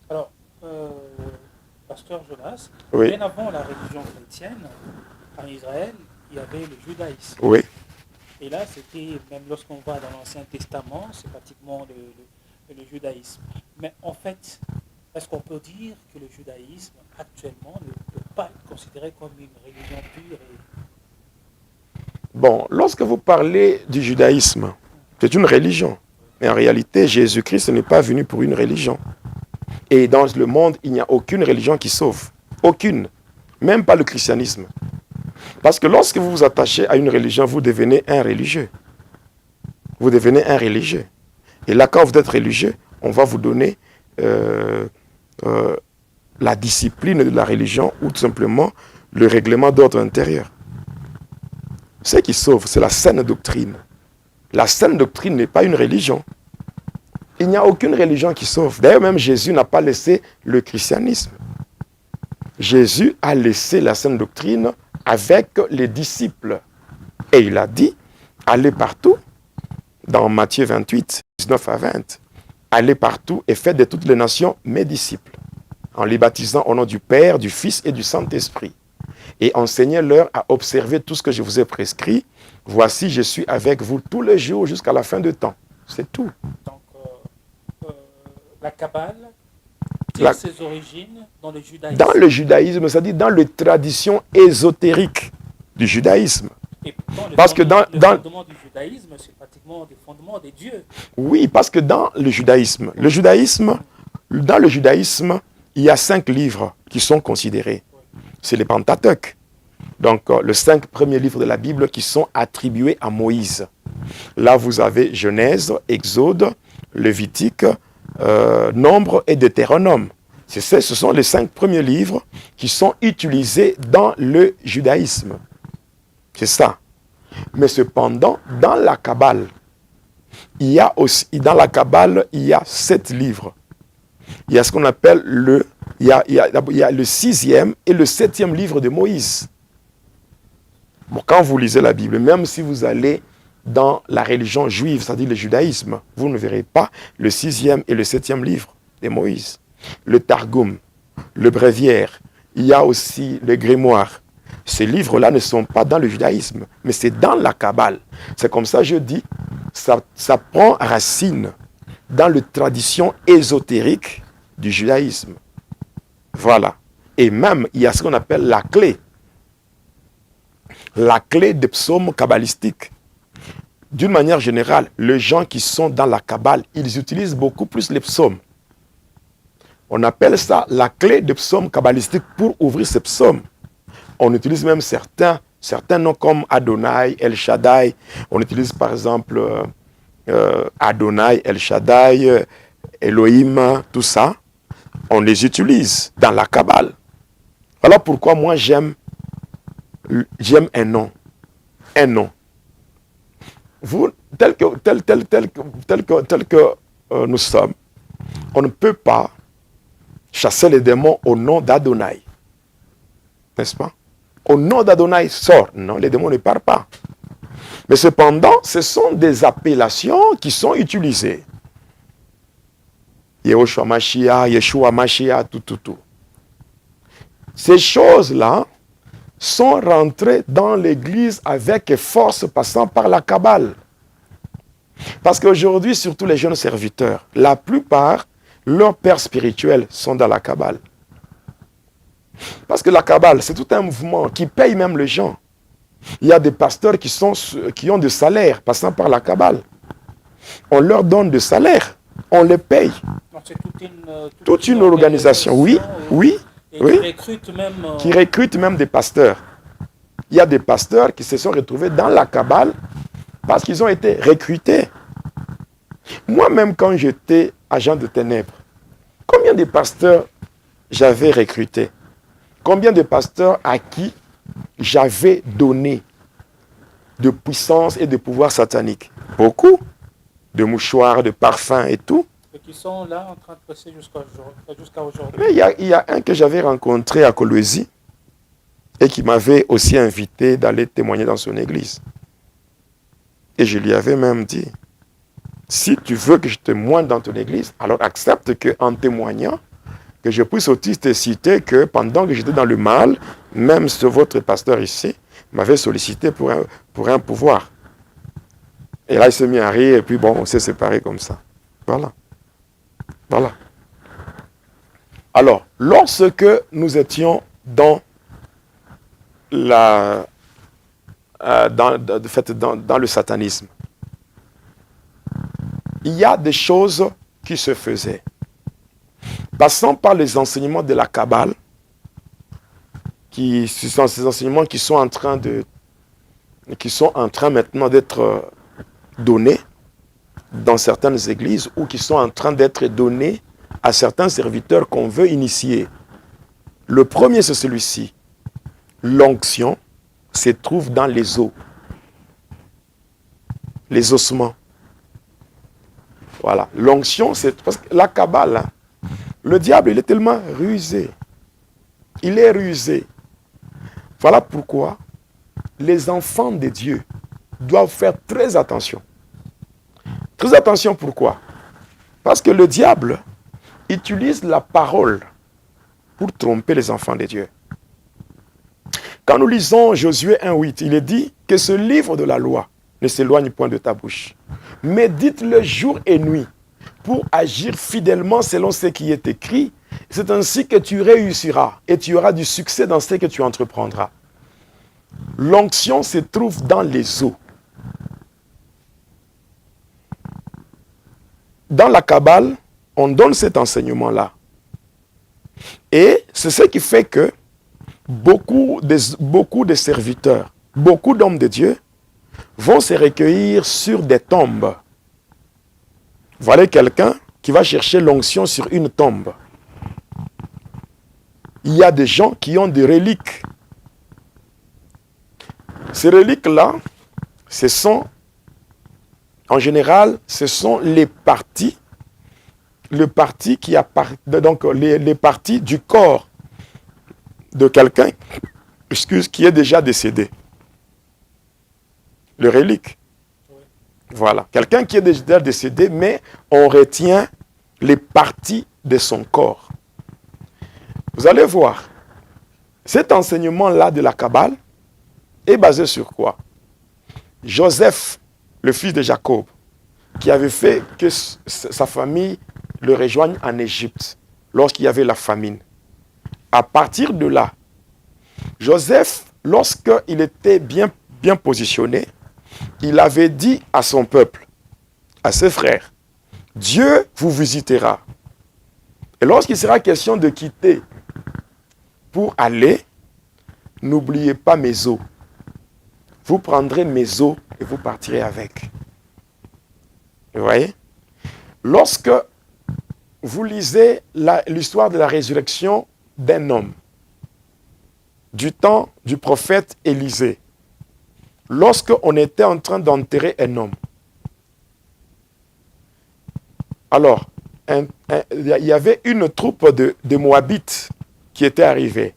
Alors, Pasteur Jonas, oui, bien avant la religion chrétienne, en Israël, il y avait le judaïsme. Oui. Et là, c'était, même lorsqu'on va dans l'Ancien Testament, c'est pratiquement le judaïsme. Mais en fait, est-ce qu'on peut dire que le judaïsme, actuellement, ne peut pas être considéré comme une religion pure Bon, lorsque vous parlez du judaïsme, c'est une religion. Mais en réalité, Jésus-Christ n'est pas venu pour une religion. Et dans le monde, il n'y a aucune religion qui sauve. Aucune. Même pas le christianisme. Parce que lorsque vous vous attachez à une religion, vous devenez un religieux. Vous devenez un religieux. Et là, quand vous êtes religieux, on va vous donner la discipline de la religion ou tout simplement le règlement d'ordre intérieur. Ce qui sauve, c'est la saine doctrine. La saine doctrine n'est pas une religion. Il n'y a aucune religion qui sauve. D'ailleurs, même Jésus n'a pas laissé le christianisme. Jésus a laissé la saine doctrine avec les disciples. Et il a dit, allez partout, dans Matthieu 28, 19 à 20, allez partout et faites de toutes les nations mes disciples, en les baptisant au nom du Père, du Fils et du Saint-Esprit. Et enseignez-leur à observer tout ce que je vous ai prescrit. Voici, je suis avec vous tous les jours jusqu'à la fin du temps. C'est tout. Donc, la Kabbale tire ses origines dans le judaïsme. Dans le judaïsme, c'est-à-dire dans les traditions ésotériques du judaïsme. Et pourtant, parce que le fondement du judaïsme, c'est pratiquement des fondements des dieux. Oui, parce que dans le judaïsme, dans le judaïsme, il y a 5 livres qui sont considérés. C'est les Pentateuque. Donc, les 5 premiers livres de la Bible qui sont attribués à Moïse. Là, vous avez Genèse, Exode, Lévitique, Nombre et Deutéronome. Ce sont les 5 premiers livres qui sont utilisés dans le judaïsme. C'est ça. Mais cependant, dans la Kabbale, il y a 7 livres. Il y a ce qu'on appelle il y a le 6e et le 7e livre de Moïse. Bon, quand vous lisez la Bible, même si vous allez dans la religion juive, c'est-à-dire le judaïsme, vous ne verrez pas le 6e et le 7e livre de Moïse. Le Targum, le bréviaire, il y a aussi le grimoire. Ces livres-là ne sont pas dans le judaïsme, mais c'est dans la Kabbale. C'est comme ça que je dis, ça prend racine dans la tradition ésotérique du judaïsme. Voilà. Et même, il y a ce qu'on appelle la clé des psaumes kabbalistiques. D'une manière générale, les gens qui sont dans la Kabbale, ils utilisent beaucoup plus les psaumes. On appelle ça la clé des psaumes kabbalistiques pour ouvrir ces psaumes. On utilise même certains noms comme Adonai, El Shaddai. On utilise par exemple Adonai, El Shaddai, Elohim, tout ça. On les utilise dans la Kabbale. Voilà pourquoi moi j'aime un nom. Un nom. Vous, tel que nous sommes, on ne peut pas chasser les démons au nom d'Adonai. N'est-ce pas? Au nom d'Adonai sort. Non, les démons ne partent pas. Mais cependant, ce sont des appellations qui sont utilisées. Yehoshua Mashiach, Yeshua Mashiach, tout. Ces choses-là sont rentrées dans l'Église avec force passant par la Kabbale. Parce qu'aujourd'hui, surtout les jeunes serviteurs, la plupart, leurs pères spirituels sont dans la Kabbale. Parce que la Kabbale, c'est tout un mouvement qui paye même les gens. Il y a des pasteurs qui ont des salaires passant par la Kabbale. On leur donne des salaires, on les paye. Donc c'est toute une organisation, oui. Et qui recrutent même des pasteurs. Il y a des pasteurs qui se sont retrouvés dans la Kabbale parce qu'ils ont été recrutés. Moi-même, quand j'étais agent de ténèbres, combien de pasteurs j'avais recrutés? Combien de pasteurs à qui j'avais donné de puissance et de pouvoir satanique? Beaucoup. De mouchoirs, de parfums et tout. Et qui sont là en train de passer jusqu'à aujourd'hui. Mais il y a un que j'avais rencontré à Kolwezi et qui m'avait aussi invité d'aller témoigner dans son église. Et je lui avais même dit, si tu veux que je témoigne dans ton église, alors accepte qu'en témoignant, que je puisse aussi te citer que pendant que j'étais dans le mal, même ce votre pasteur ici m'avait sollicité pour un pouvoir. Et là, il s'est mis à rire et puis bon, on s'est séparés comme ça. Voilà. Alors, lorsque nous étions dans le satanisme, il y a des choses qui se faisaient. Passant par les enseignements de la Kabbale, ce sont ces enseignements qui sont en train maintenant d'être donnés dans certaines églises ou qui sont en train d'être donnés à certains serviteurs qu'on veut initier. Le premier, c'est celui-ci. L'onction se trouve dans les os, les ossements. Voilà. L'onction, c'est parce que la Kabbale, le diable, il est tellement rusé. Il est rusé. Voilà pourquoi les enfants de Dieu doivent faire très attention. Très attention, pourquoi? Parce que le diable utilise la parole pour tromper les enfants de Dieu. Quand nous lisons Josué 1,8, il est dit que ce livre de la loi ne s'éloigne point de ta bouche. Médite-le jour et nuit pour agir fidèlement selon ce qui est écrit. C'est ainsi que tu réussiras et tu auras du succès dans ce que tu entreprendras. L'onction se trouve dans les os. Dans la Kabbale, on donne cet enseignement-là. Et c'est ce qui fait que beaucoup de serviteurs, beaucoup d'hommes de Dieu vont se recueillir sur des tombes. Voilà quelqu'un qui va chercher l'onction sur une tombe. Il y a des gens qui ont des reliques. Ces reliques-là, ce sont, en général, ce sont les parties donc les parties du corps de quelqu'un, qui est déjà décédé. Le relique. Voilà. Quelqu'un qui est déjà décédé, mais on retient les parties de son corps. Vous allez voir, cet enseignement-là de la Kabbale est basé sur quoi? Joseph, le fils de Jacob, qui avait fait que sa famille le rejoigne en Égypte lorsqu'il y avait la famine. À partir de là, Joseph, lorsqu'il était bien positionné, il avait dit à son peuple, à ses frères, Dieu vous visitera. Et lorsqu'il sera question de quitter pour aller, n'oubliez pas mes os. Vous prendrez mes os et vous partirez avec. Vous voyez? Lorsque vous lisez l'histoire de la résurrection d'un homme, du temps du prophète Élisée, lorsqu'on était en train d'enterrer un homme, alors, il y avait une troupe de Moabites qui était arrivée.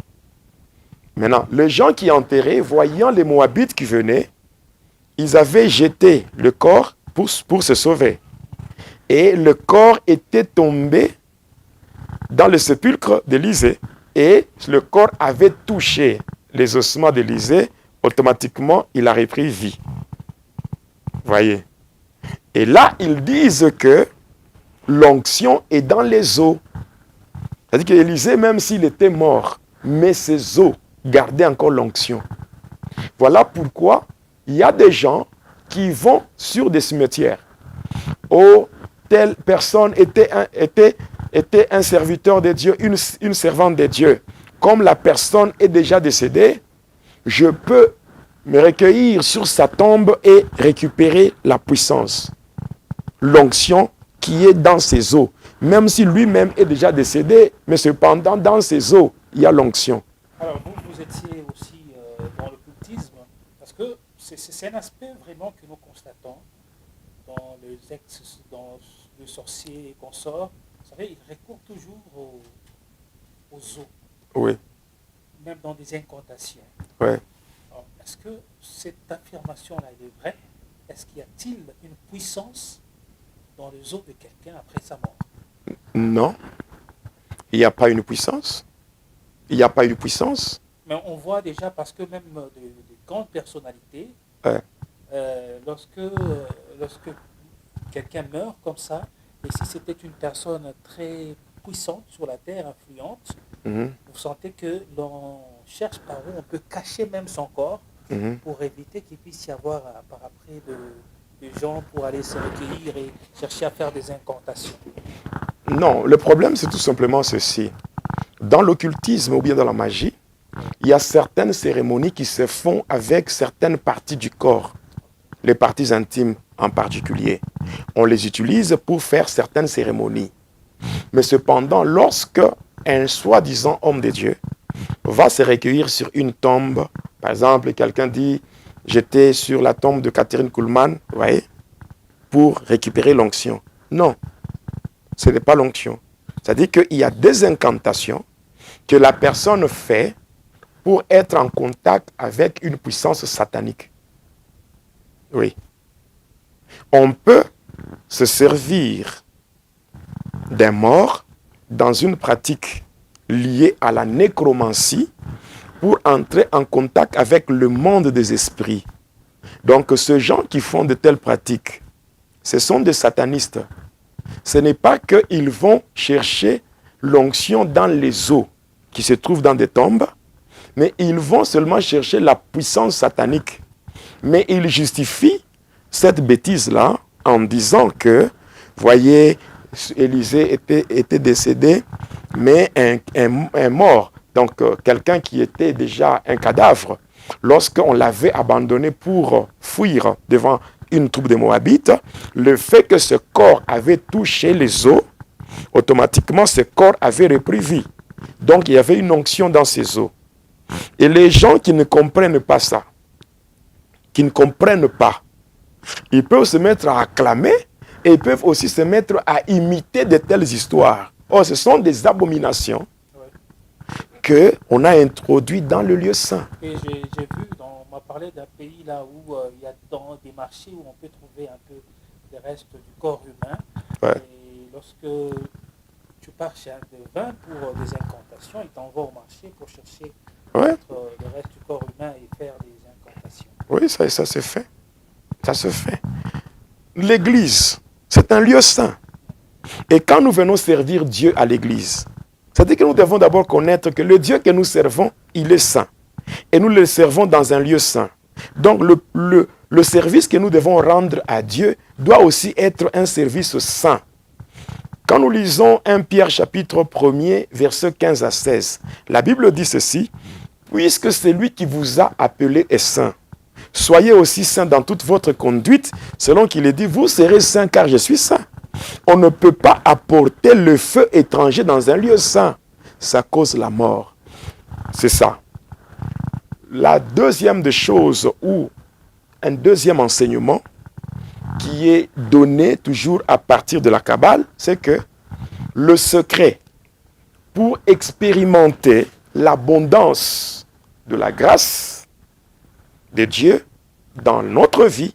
Maintenant, les gens qui enterraient, voyant les Moabites qui venaient, ils avaient jeté le corps pour se sauver. Et le corps était tombé dans le sépulcre d'Élisée. Et le corps avait touché les ossements d'Élisée. Automatiquement, il a repris vie. Voyez. Et là, ils disent que l'onction est dans les os. C'est-à-dire qu'Élisée, même s'il était mort, mais ses os gardaient encore l'onction. Voilà pourquoi il y a des gens qui vont sur des cimetières. Oh, telle personne était un serviteur de Dieu, une servante de Dieu. Comme la personne est déjà décédée, je peux me recueillir sur sa tombe et récupérer la puissance, l'onction qui est dans ses os. Même si lui-même est déjà décédé, mais cependant, dans ses os, il y a l'onction. Alors, vous étiez aussi dans l'occultisme, parce que c'est un aspect vraiment que nous constatons dans le sorcier et consorts. Vous savez, il recourt toujours aux os. Oui. Même dans des incantations. Oui. Alors, est-ce que cette affirmation-là est vraie? Est-ce qu'il y a-t-il une puissance dans les os de quelqu'un après sa mort? Non. Il n'y a pas une puissance. Il n'y a pas une puissance. Mais on voit déjà, parce que même de grandes personnalités, Ouais. Lorsque quelqu'un meurt comme ça, et si c'était une personne très puissante sur la terre, influente, vous sentez que l'on cherche par où on peut cacher même son corps pour éviter qu'il puisse y avoir par après de gens pour aller se recueillir et chercher à faire des incantations. Non, le problème c'est tout simplement ceci. Dans l'occultisme ou bien dans la magie, il y a certaines cérémonies qui se font avec certaines parties du corps, les parties intimes en particulier. On les utilise pour faire certaines cérémonies. Mais cependant, lorsque un soi-disant homme de Dieu va se recueillir sur une tombe, par exemple, quelqu'un dit « J'étais sur la tombe de Catherine Kuhlman », vous voyez, pour récupérer l'onction. Non, ce n'est pas l'onction. C'est-à-dire qu'il y a des incantations que la personne fait pour être en contact avec une puissance satanique. Oui. On peut se servir d'un mort dans une pratique liée à la nécromancie pour entrer en contact avec le monde des esprits. Donc, ces gens qui font de telles pratiques, ce sont des satanistes. Ce n'est pas qu'ils vont chercher l'onction dans les os qui se trouvent dans des tombes, mais ils vont seulement chercher la puissance satanique. Mais ils justifient cette bêtise-là en disant que, voyez, Élisée était décédé, mais un mort, donc quelqu'un qui était déjà un cadavre, lorsqu'on l'avait abandonné pour fuir devant une troupe de Moabites, le fait que ce corps avait touché les os, automatiquement ce corps avait repris vie. Donc il y avait une onction dans ces os. Et les gens qui ne comprennent pas ça, qui ne comprennent pas. Ils peuvent se mettre à acclamer et ils peuvent aussi se mettre à imiter de telles histoires. Or, ce sont des abominations qu'on a introduites dans le lieu saint. Et j'ai vu, on m'a parlé d'un pays là où il y a dans des marchés où on peut trouver un peu des restes du corps humain. Ouais. Et lorsque tu pars chez un devin pour des incantations, il t'envoie au marché pour chercher Ouais. le reste du corps humain et faire des incantations. Oui, ça se fait. Ça se fait. L'église, c'est un lieu saint. Et quand nous venons servir Dieu à l'église, c'est-à-dire que nous devons d'abord connaître que le Dieu que nous servons, il est saint. Et nous le servons dans un lieu saint. Donc le service que nous devons rendre à Dieu doit aussi être un service saint. Quand nous lisons 1 Pierre chapitre 1er, versets 15 à 16, la Bible dit ceci: « Puisque celui qui vous a appelé est saint, soyez aussi saints dans toute votre conduite, selon qu'il est dit, vous serez saints car je suis saint. » On ne peut pas apporter le feu étranger dans un lieu saint. Ça cause la mort. C'est ça. La deuxième des choses, ou un deuxième enseignement qui est donné toujours à partir de la Kabbale, c'est que le secret pour expérimenter l'abondance de la grâce de Dieu dans notre vie,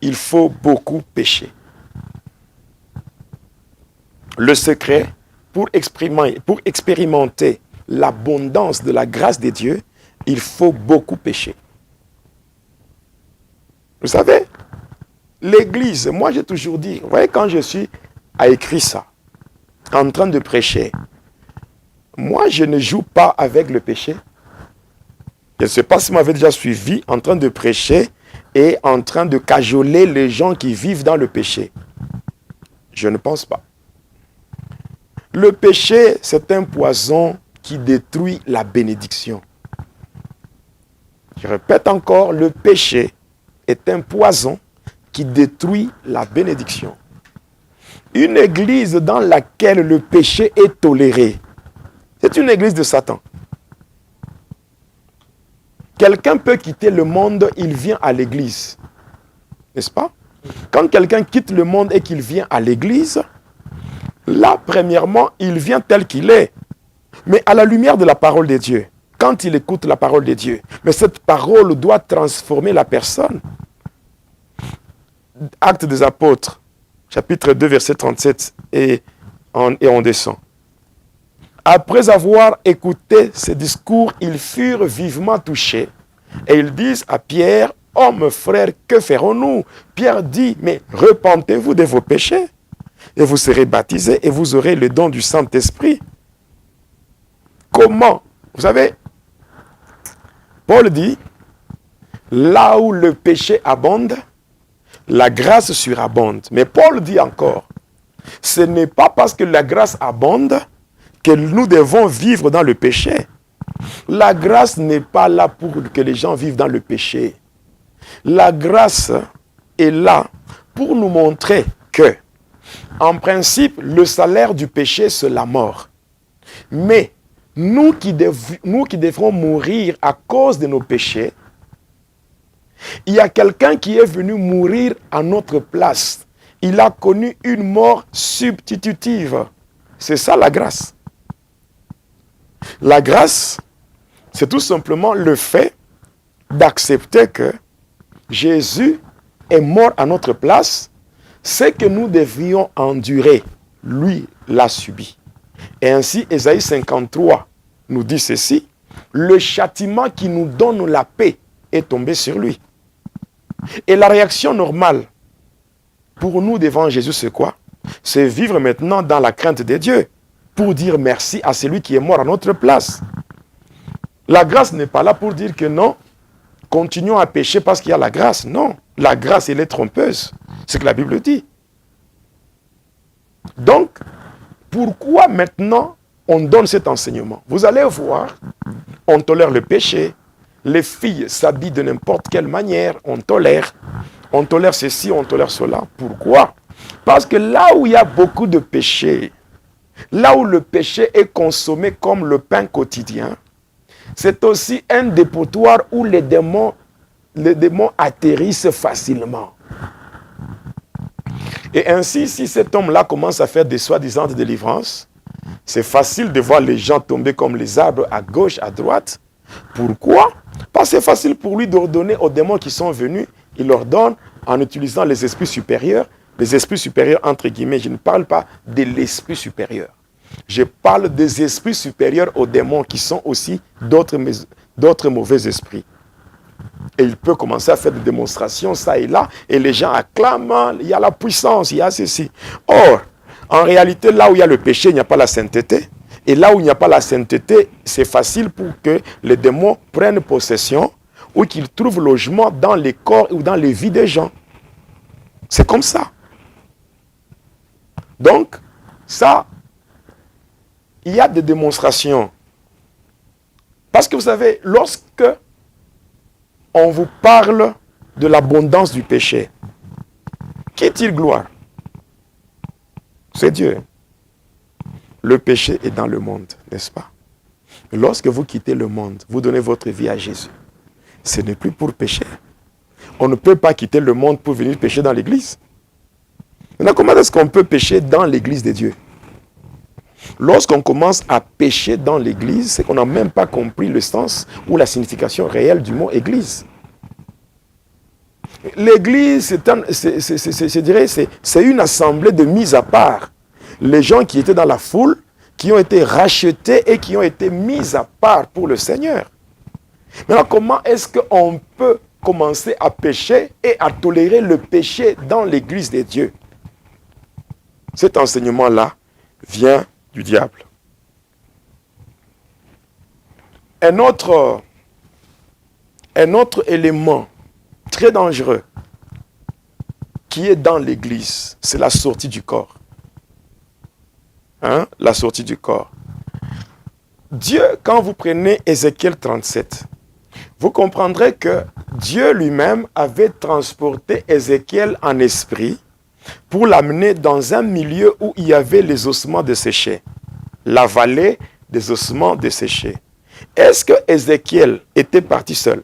il faut beaucoup pécher. Le secret pour expérimenter l'abondance de la grâce de Dieu, il faut beaucoup pécher. Vous savez, l'église, moi j'ai toujours dit, vous voyez, quand je suis à écrire ça, en train de prêcher, moi je ne joue pas avec le péché. Je ne sais pas si vous m'avez déjà suivi en train de prêcher et en train de cajoler les gens qui vivent dans le péché. Je ne pense pas. Le péché, c'est un poison qui détruit la bénédiction. Je répète encore, le péché est un poison qui détruit la bénédiction. Une église dans laquelle le péché est toléré, c'est une église de Satan. Quelqu'un peut quitter le monde, il vient à l'église. N'est-ce pas? Quand quelqu'un quitte le monde et qu'il vient à l'église, là, premièrement, il vient tel qu'il est. Mais à la lumière de la parole de Dieu, quand il écoute la parole de Dieu, mais cette parole doit transformer la personne. Actes des Apôtres, chapitre 2, verset 37, et on descend. Après avoir écouté ces discours, ils furent vivement touchés. Et ils disent à Pierre, « Homme, frère, que ferons-nous » Pierre dit, « Mais repentez-vous de vos péchés, et vous serez baptisés, et vous aurez le don du Saint-Esprit. » Comment? Vous savez, Paul dit, « Là où le péché abonde, la grâce surabonde. » Mais Paul dit encore, « Ce n'est pas parce que la grâce abonde que nous devons vivre dans le péché. La grâce n'est pas là pour que les gens vivent dans le péché. La grâce est là pour nous montrer que, en principe, le salaire du péché, c'est la mort. Mais nous qui devrons mourir à cause de nos péchés, il y a quelqu'un qui est venu mourir à notre place. Il a connu une mort substitutive. C'est ça la grâce. La grâce, c'est tout simplement le fait d'accepter que Jésus est mort à notre place. Ce que nous devions endurer, lui l'a subi. Et ainsi, Ésaïe 53 nous dit ceci, le châtiment qui nous donne la paix est tombé sur lui. Et la réaction normale pour nous devant Jésus, c'est quoi? C'est vivre maintenant dans la crainte de Dieu, pour dire merci à celui qui est mort à notre place. La grâce n'est pas là pour dire que non, continuons à pécher parce qu'il y a la grâce. Non, la grâce, elle est trompeuse. C'est ce que la Bible dit. Donc, pourquoi maintenant on donne cet enseignement? Vous allez voir, on tolère le péché. Les filles s'habillent de n'importe quelle manière, on tolère ceci, on tolère cela. Pourquoi? Parce que là où il y a beaucoup de péché, là où le péché est consommé comme le pain quotidien, c'est aussi un dépotoir où les démons les démons atterrissent facilement. Et ainsi, si cet homme-là commence à faire des soi-disant délivrances, c'est facile de voir les gens tomber comme les arbres à gauche, à droite. Pourquoi? Parce que c'est facile pour lui d'ordonner aux démons qui sont venus, il leur donne en utilisant les esprits supérieurs. Les esprits supérieurs, entre guillemets, je ne parle pas de l'esprit supérieur. Je parle des esprits supérieurs aux démons qui sont aussi d'autres mauvais esprits. Et il peut commencer à faire des démonstrations, ça et là, et les gens acclament, il y a la puissance, il y a ceci. Or, en réalité, là où il y a le péché, il n'y a pas la sainteté. Et là où il n'y a pas la sainteté, c'est facile pour que les démons prennent possession ou qu'ils trouvent logement dans les corps ou dans les vies des gens. C'est comme ça. Donc, ça, il y a des démonstrations. Parce que vous savez, lorsque on vous parle de l'abondance du péché, qui tire gloire? C'est Dieu. Le péché est dans le monde, n'est-ce pas? Lorsque vous quittez le monde, vous donnez votre vie à Jésus. Ce n'est plus pour pécher. On ne peut pas quitter le monde pour venir pécher dans l'église. Maintenant, comment est-ce qu'on peut pécher dans l'église de Dieu? Lorsqu'on commence à pécher dans l'église, c'est qu'on n'a même pas compris le sens ou la signification réelle du mot église. L'église, c'est une assemblée de mise à part. Les gens qui étaient dans la foule, qui ont été rachetés et qui ont été mis à part pour le Seigneur. Maintenant, comment est-ce qu'on peut commencer à pécher et à tolérer le péché dans l'église de Dieu? Cet enseignement-là vient du diable. Un autre élément très dangereux qui est dans l'église, c'est la sortie du corps. La sortie du corps. Dieu, quand vous prenez Ézéchiel 37, vous comprendrez que Dieu lui-même avait transporté Ézéchiel en esprit pour l'amener dans un milieu où il y avait les ossements desséchés, la vallée des ossements desséchés. Est-ce que Ézéchiel était parti seul?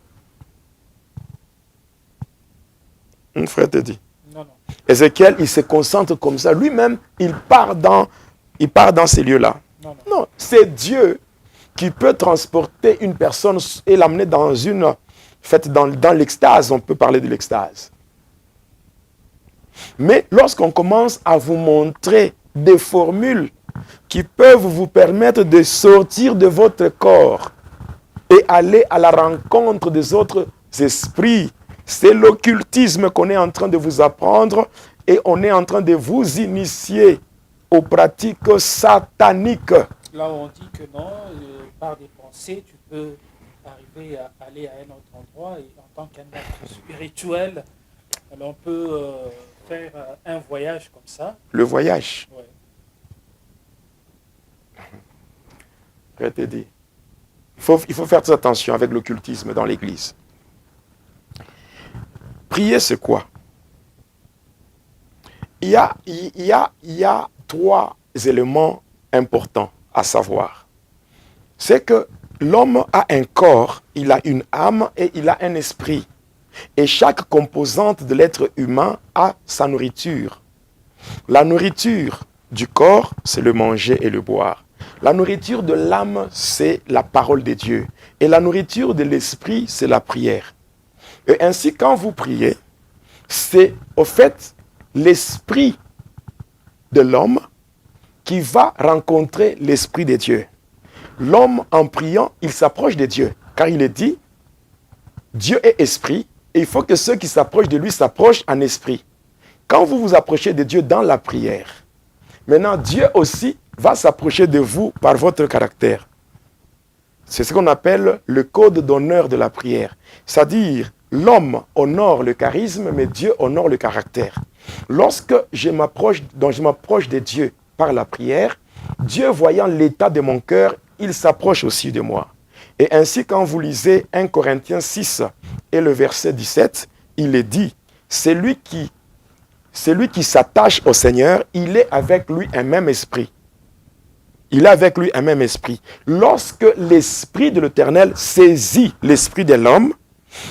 Un frère te dit. Non. Ézéchiel, il se concentre comme ça. Lui-même, il part dans ces lieux-là. Non, c'est Dieu qui peut transporter une personne et l'amener dans dans l'extase. On peut parler de l'extase. Mais lorsqu'on commence à vous montrer des formules qui peuvent vous permettre de sortir de votre corps et aller à la rencontre des autres esprits, c'est l'occultisme qu'on est en train de vous apprendre et on est en train de vous initier aux pratiques sataniques. Là où on dit que non, par des pensées, tu peux arriver à aller à un autre endroit et en tant qu'un être spirituel, on peut faire un voyage comme ça. Le voyage. Ouais. Je te dis. Il faut faire très attention avec l'occultisme dans l'église. Prier, c'est quoi? Il y a 3 éléments importants à savoir. C'est que l'homme a un corps, il a une âme et il a un esprit. Et chaque composante de l'être humain a sa nourriture. La nourriture du corps, c'est le manger et le boire. La nourriture de l'âme, c'est la parole de Dieu. Et la nourriture de l'esprit, c'est la prière. Et ainsi, quand vous priez, c'est au fait l'esprit de l'homme qui va rencontrer l'esprit de Dieu. L'homme, en priant, il s'approche de Dieu. Car il est dit, Dieu est esprit, et il faut que ceux qui s'approchent de lui s'approchent en esprit. Quand vous vous approchez de Dieu dans la prière, maintenant Dieu aussi va s'approcher de vous par votre caractère. C'est ce qu'on appelle le code d'honneur de la prière. C'est-à-dire, l'homme honore le charisme, mais Dieu honore le caractère. Lorsque je m'approche de Dieu par la prière, Dieu voyant l'état de mon cœur, il s'approche aussi de moi. Et ainsi, quand vous lisez 1 Corinthiens 6 et le verset 17, il est dit, celui qui s'attache au Seigneur, il est avec lui un même esprit. Il est avec lui un même esprit. Lorsque l'esprit de l'Éternel saisit l'esprit de l'homme,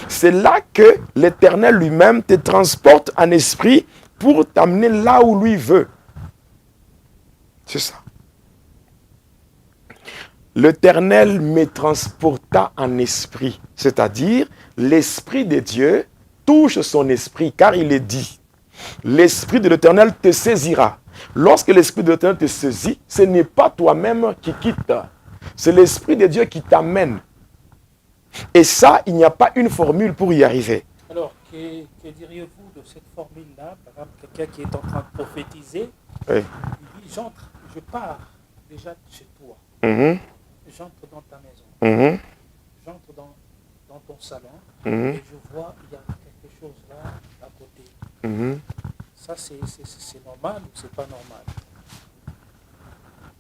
C'est là que l'Éternel lui-même te transporte en esprit pour t'amener là où lui veut. C'est ça. L'Éternel me transporta en esprit, c'est-à-dire l'Esprit de Dieu touche son esprit, car il est dit, l'Esprit de l'Éternel te saisira. Lorsque l'Esprit de l'Éternel te saisit, ce n'est pas toi-même qui quitte, c'est l'Esprit de Dieu qui t'amène. Et ça, il n'y a pas une formule pour y arriver. Alors, que diriez-vous de cette formule-là? Par exemple, quelqu'un qui est en train de prophétiser, Oui. il dit, je pars déjà de chez toi. Mhm. J'entre dans ta maison. Mhm. J'entre dans ton salon. Mhm. Et je vois, il y a quelque chose là, à côté. Mhm. Ça, c'est normal ou c'est pas normal?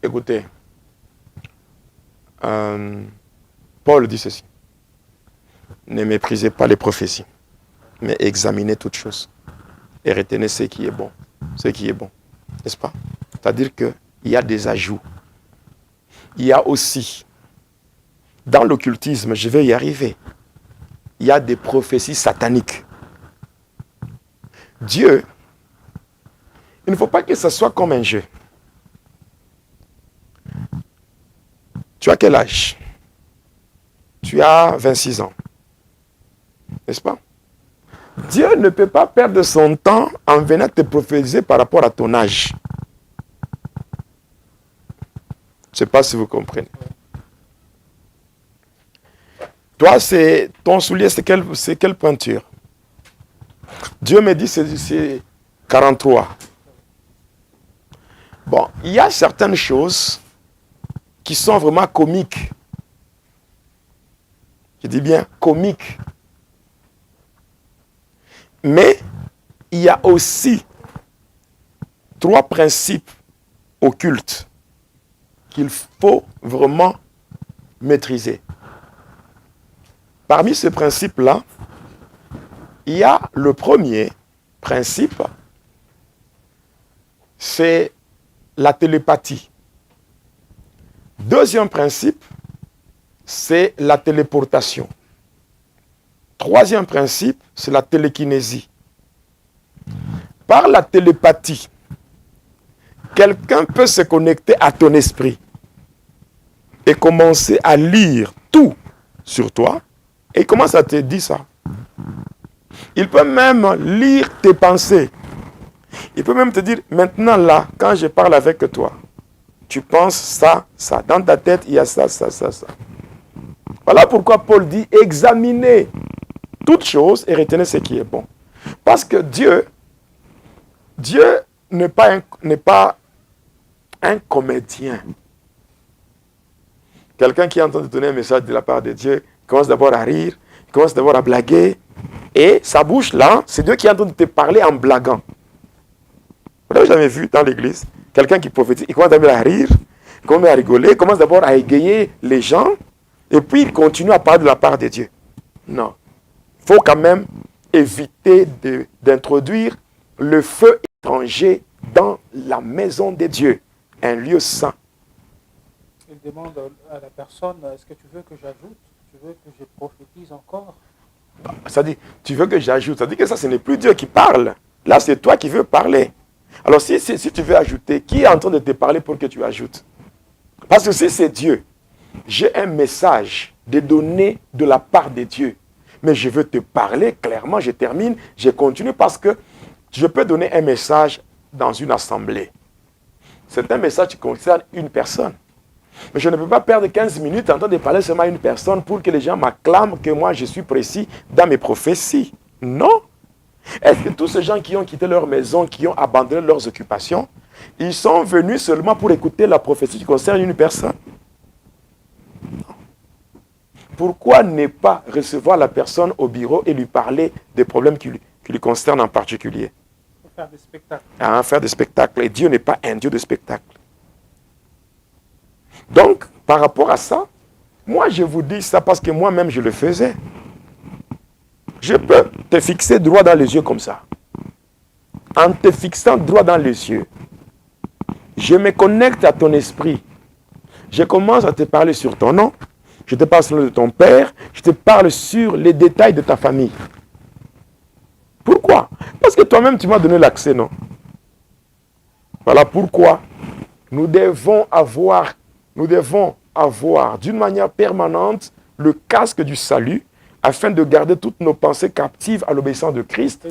Écoutez, Paul dit ceci. Ne méprisez pas les prophéties, mais examinez toutes choses. Et retenez ce qui est bon. Ce qui est bon. N'est-ce pas? C'est-à-dire qu'il y a des ajouts. Il y a aussi, dans l'occultisme, je vais y arriver, il y a des prophéties sataniques. Dieu, il ne faut pas que ce soit comme un jeu. Tu as quel âge? Tu as 26 ans. N'est-ce pas? Dieu ne peut pas perdre son temps en venant te prophétiser par rapport à ton âge. Je ne sais pas si vous comprenez. Toi, ton soulier, c'est quelle pointure? Dieu me dit c'est 43. Bon, il y a certaines choses qui sont vraiment comiques. Je dis bien comiques. Mais il y a aussi 3 principes occultes qu'il faut vraiment maîtriser. Parmi ces principes-là, il y a le premier principe, c'est la télépathie. Deuxième principe, c'est la téléportation. Troisième principe, c'est la télékinésie. Par la télépathie, quelqu'un peut se connecter à ton esprit et commencer à lire tout sur toi et il commence à te dire ça. Il peut même lire tes pensées. Il peut même te dire, maintenant là, quand je parle avec toi, tu penses ça, ça. Dans ta tête, il y a ça, ça, ça, ça. Voilà pourquoi Paul dit, examinez toutes choses et retenez ce qui est bon. Parce que Dieu n'est pas un comédien. Quelqu'un qui entend te donner un message de la part de Dieu, commence d'abord à rire, commence d'abord à blaguer, et sa bouche là, c'est Dieu qui entend te parler en blaguant. Vous n'avez jamais vu dans l'église quelqu'un qui prophétise, il commence d'abord à rire, il commence à rigoler, il commence d'abord à égayer les gens, et puis il continue à parler de la part de Dieu. Non. Il faut quand même éviter d'introduire le feu étranger dans la maison de Dieu, un lieu saint. Il demande à la personne, est-ce que tu veux que j'ajoute? Tu veux que je prophétise encore? Ça dit, tu veux que j'ajoute? Ça dit que ça, ce n'est plus Dieu qui parle. Là, c'est toi qui veux parler. Alors, si tu veux ajouter, qui est en train de te parler pour que tu ajoutes? Parce que si c'est Dieu, j'ai un message de donner de la part de Dieu. Mais je veux te parler clairement, je termine, je continue parce que je peux donner un message dans une assemblée. C'est un message qui concerne une personne. Mais je ne peux pas perdre 15 minutes en train de parler seulement à une personne pour que les gens m'acclament que moi je suis précis dans mes prophéties. Non. Est-ce que tous ces gens qui ont quitté leur maison, qui ont abandonné leurs occupations, ils sont venus seulement pour écouter la prophétie qui concerne une personne? Non. Pourquoi ne pas recevoir la personne au bureau et lui parler des problèmes qui lui concernent en particulier? Faire des spectacles. Faire des spectacles. Et Dieu n'est pas un Dieu de spectacle. Donc, par rapport à ça, moi je vous dis ça parce que moi-même je le faisais. Je peux te fixer droit dans les yeux comme ça. En te fixant droit dans les yeux, je me connecte à ton esprit. Je commence à te parler sur ton nom. je te parle sur le nom de ton père, je te parle sur les détails de ta famille. Pourquoi? Parce que toi-même, tu m'as donné l'accès, non? Voilà pourquoi nous devons avoir d'une manière permanente le casque du salut afin de garder toutes nos pensées captives à l'obéissance de Christ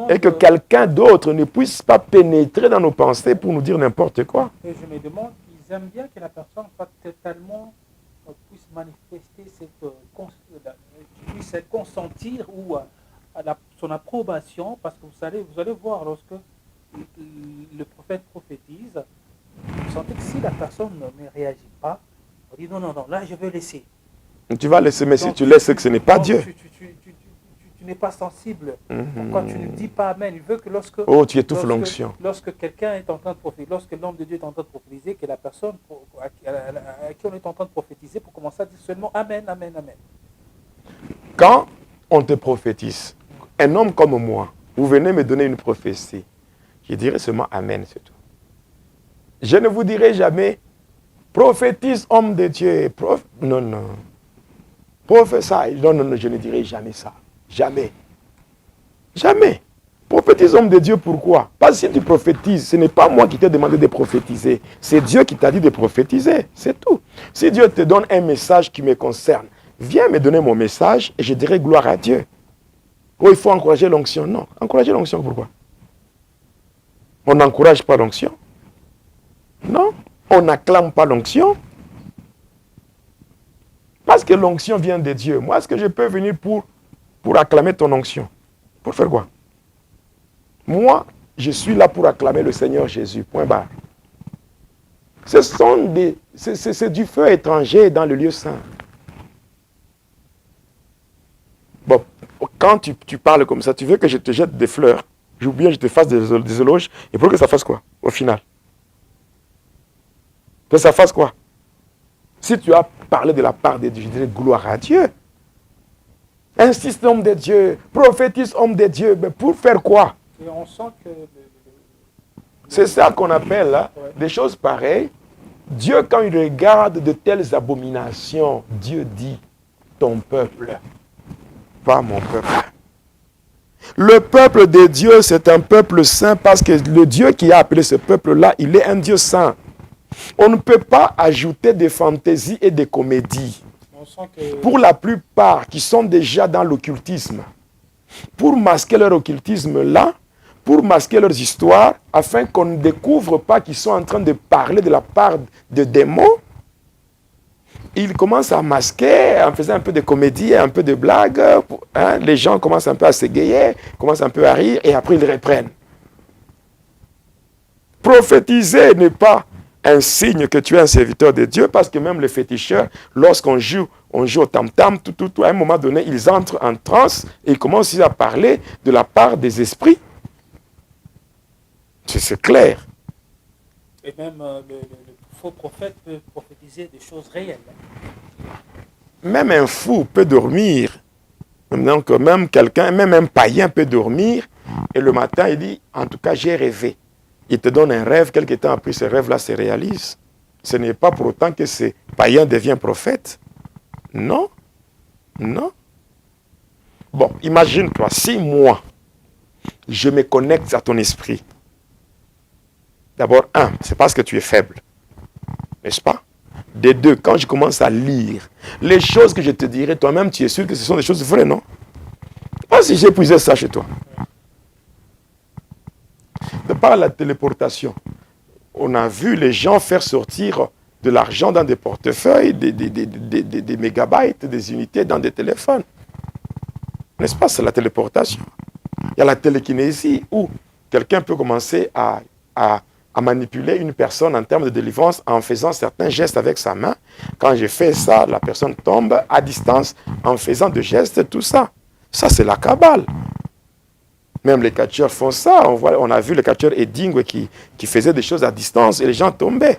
et que quelqu'un d'autre ne puisse pas pénétrer dans nos pensées pour nous dire n'importe quoi. Et je me demande, ils aiment bien que la personne soit totalement puisse manifester puisse consentir ou son approbation, parce que vous allez voir lorsque le prophète prophétise, vous sentez que si la personne ne réagit pas, on dit non, là je vais laisser. Tu vas laisser, mais si tu laisses, c'est que ce n'est pas Dieu. Tu n'es pas sensible. Pourquoi tu ne dis pas Amen? Il veut que tu étouffes l'onction. Lorsque quelqu'un est en train de prophétiser, lorsque l'homme de Dieu est en train de prophétiser, que la personne à qui on est en train de prophétiser pour commencer à dire seulement Amen, Amen, Amen. Quand on te prophétise, un homme comme moi, vous venez me donner une prophétie, je dirai seulement Amen, c'est tout. Je ne vous dirai jamais prophétise, homme de Dieu. Non. Prophétie. Non, je ne dirai jamais ça. Jamais. Prophétise, homme de Dieu, pourquoi? Parce que si tu prophétises, ce n'est pas moi qui t'ai demandé de prophétiser. C'est Dieu qui t'a dit de prophétiser. C'est tout. Si Dieu te donne un message qui me concerne, viens me donner mon message et je dirai gloire à Dieu. Oh, il faut encourager l'onction. Non. Encourager l'onction, pourquoi? On n'encourage pas l'onction. Non. On n'acclame pas l'onction. Parce que l'onction vient de Dieu. Moi, est-ce que je peux venir pour acclamer ton onction? Pour faire quoi? Moi, je suis là pour acclamer le Seigneur Jésus. Point barre. C'est du feu étranger dans le lieu saint. Bon, quand tu parles comme ça, tu veux que je te jette des fleurs, ou bien je te fasse des éloges, et pour que ça fasse quoi, au final? Que ça fasse quoi? Si tu as parlé de la part de Dieu, je dirais gloire à Dieu. Insiste, homme de Dieu, prophétise, homme de Dieu, mais pour faire quoi? Et on sent que... C'est ça qu'on appelle, hein, des choses pareilles. Dieu, quand il regarde de telles abominations, Dieu dit, ton peuple, pas mon peuple. Le peuple de Dieu, c'est un peuple saint parce que le Dieu qui a appelé ce peuple-là, il est un Dieu saint. On ne peut pas ajouter des fantaisies et des comédies. Pour la plupart qui sont déjà dans l'occultisme, pour masquer leur occultisme-là, pour masquer leurs histoires, afin qu'on ne découvre pas qu'ils sont en train de parler de la part de démons, ils commencent à masquer en faisant un peu de comédie, un peu de blague. Hein, les gens commencent un peu à s'égayer, commencent un peu à rire, et après ils reprennent. Prophétiser n'est pas un signe que tu es un serviteur de Dieu, parce que même les féticheurs, lorsqu'on joue au tam-tam, à un moment donné, ils entrent en transe et ils commencent à parler de la part des esprits. C'est clair. Et même le faux prophète peut prophétiser des choses réelles. Même un fou peut dormir. Donc même quelqu'un, même un païen peut dormir et le matin il dit, en tout cas j'ai rêvé. Il te donne un rêve, quelque temps après ce rêve-là se réalise. Ce n'est pas pour autant que ce païen devient prophète. Non. Bon, imagine-toi, si moi, je me connecte à ton esprit. D'abord, c'est parce que tu es faible. N'est-ce pas? De deux, quand je commence à lire, les choses que je te dirai, toi-même, tu es sûr que ce sont des choses vraies, non? Pas si j'ai épuisé ça chez toi. De par la téléportation, on a vu les gens faire sortir de l'argent dans des portefeuilles, des mégabytes, des unités dans des téléphones. N'est-ce pas? C'est la téléportation. Il y a la télékinésie où quelqu'un peut commencer à manipuler une personne en termes de délivrance en faisant certains gestes avec sa main. Quand je fais ça, la personne tombe à distance en faisant des gestes, tout ça. Ça, c'est la Kabbale. Même les catcheurs font ça. On a vu le catcheur Edding qui faisait des choses à distance et les gens tombaient.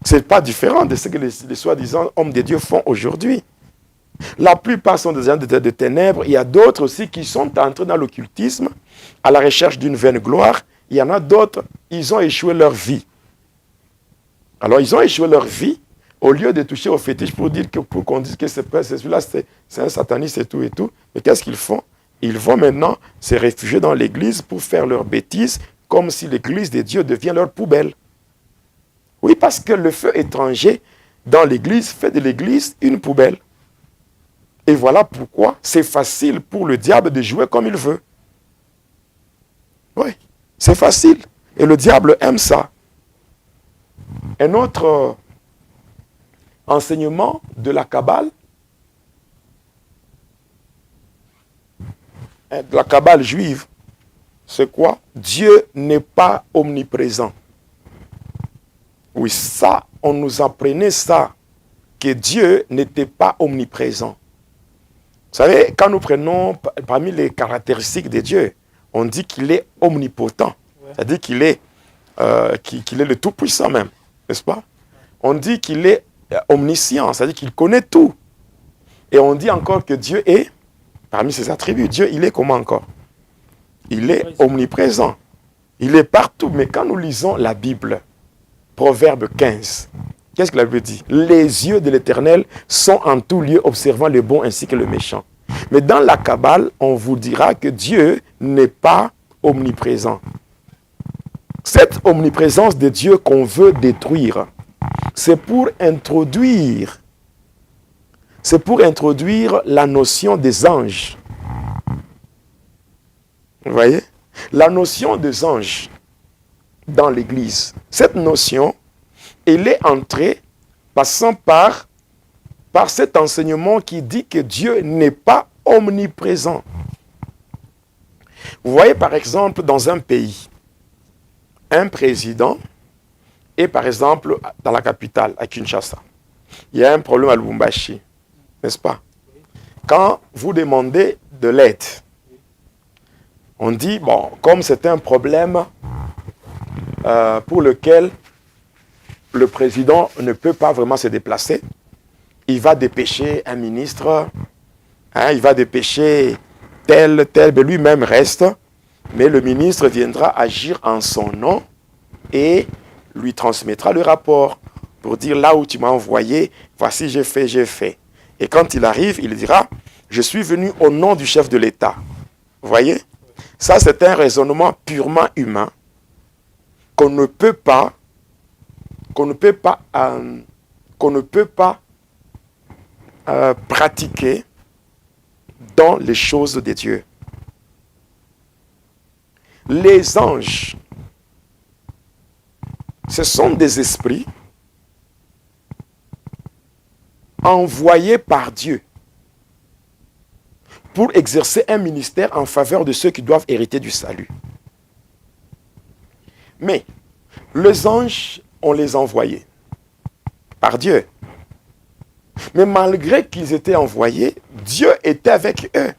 Ce n'est pas différent de ce que les soi-disant hommes de Dieu font aujourd'hui. La plupart sont des gens de ténèbres. Il y a d'autres aussi qui sont entrés dans l'occultisme à la recherche d'une vaine gloire. Il y en a d'autres, ils ont échoué leur vie. Alors, ils ont échoué leur vie Au lieu de toucher au fétiche pour qu'on dise que c'est celui-là, c'est un sataniste et tout. Mais qu'est-ce qu'ils font? Ils vont maintenant se réfugier dans l'église pour faire leurs bêtises, comme si l'église de Dieu devient leur poubelle. Oui, parce que le feu étranger dans l'église fait de l'église une poubelle. Et voilà pourquoi c'est facile pour le diable de jouer comme il veut. Oui, c'est facile. Et le diable aime ça. Un autre enseignement de la Kabbale juive, c'est quoi? Dieu n'est pas omniprésent. Oui, ça, on nous apprenait ça, que Dieu n'était pas omniprésent. Vous savez, quand nous prenons parmi les caractéristiques de Dieu, on dit qu'il est omnipotent. C'est-à-dire qu'il est le Tout-Puissant même, n'est-ce pas? On dit qu'il est omniscient, c'est-à-dire qu'il connaît tout. Et on dit encore que Dieu est, parmi ses attributs, Dieu, il est comment encore? Il est omniprésent. Il est partout. Mais quand nous lisons la Bible, Proverbe 15, qu'est-ce que la Bible dit? Les yeux de l'Éternel sont en tout lieu observant le bon ainsi que le méchant. Mais dans la Kabbale, on vous dira que Dieu n'est pas omniprésent. Cette omniprésence de Dieu qu'on veut détruire, c'est pour introduire la notion des anges. Vous voyez? La notion des anges dans l'Église. Cette notion, elle est entrée passant par cet enseignement qui dit que Dieu n'est pas omniprésent. Vous voyez par exemple dans un pays, un président est par exemple dans la capitale, à Kinshasa. Il y a un problème à Lubumbashi, n'est-ce pas? Quand vous demandez de l'aide, on dit, bon, comme c'est un problème pour lequel le président ne peut pas vraiment se déplacer, il va dépêcher un ministre, il va dépêcher tel, mais lui-même reste, mais le ministre viendra agir en son nom et lui transmettra le rapport pour dire là où tu m'as envoyé, voici j'ai fait. Et quand il arrive, il dira, je suis venu au nom du chef de l'État. Vous voyez? Ça, c'est un raisonnement purement humain qu'on ne peut pas pratiquer dans les choses de Dieu. Les anges, ce sont des esprits envoyés par Dieu pour exercer un ministère en faveur de ceux qui doivent hériter du salut. Mais les anges, on les envoyait par Dieu. Mais malgré qu'ils étaient envoyés, Dieu était avec eux.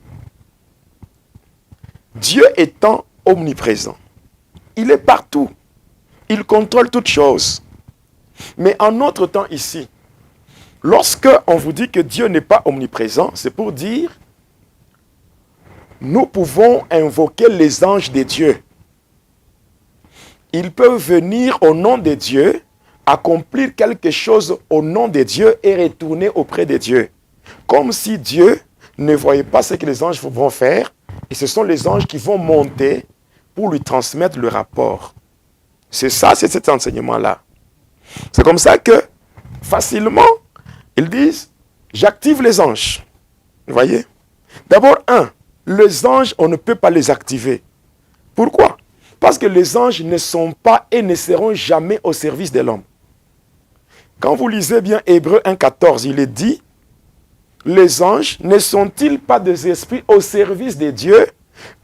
Dieu étant omniprésent, il est partout. Il contrôle toutes choses. Mais en notre temps ici, lorsque on vous dit que Dieu n'est pas omniprésent, c'est pour dire nous pouvons invoquer les anges de Dieu. Ils peuvent venir au nom de Dieu, accomplir quelque chose au nom de Dieu et retourner auprès de Dieu. Comme si Dieu ne voyait pas ce que les anges vont faire, et ce sont les anges qui vont monter pour lui transmettre le rapport. C'est ça, c'est cet enseignement-là. C'est comme ça que, facilement, ils disent, j'active les anges. Vous voyez? D'abord, les anges, on ne peut pas les activer. Pourquoi? Parce que les anges ne sont pas et ne seront jamais au service de l'homme. Quand vous lisez bien Hébreux 1,14, il est dit, les anges ne sont-ils pas des esprits au service de Dieu,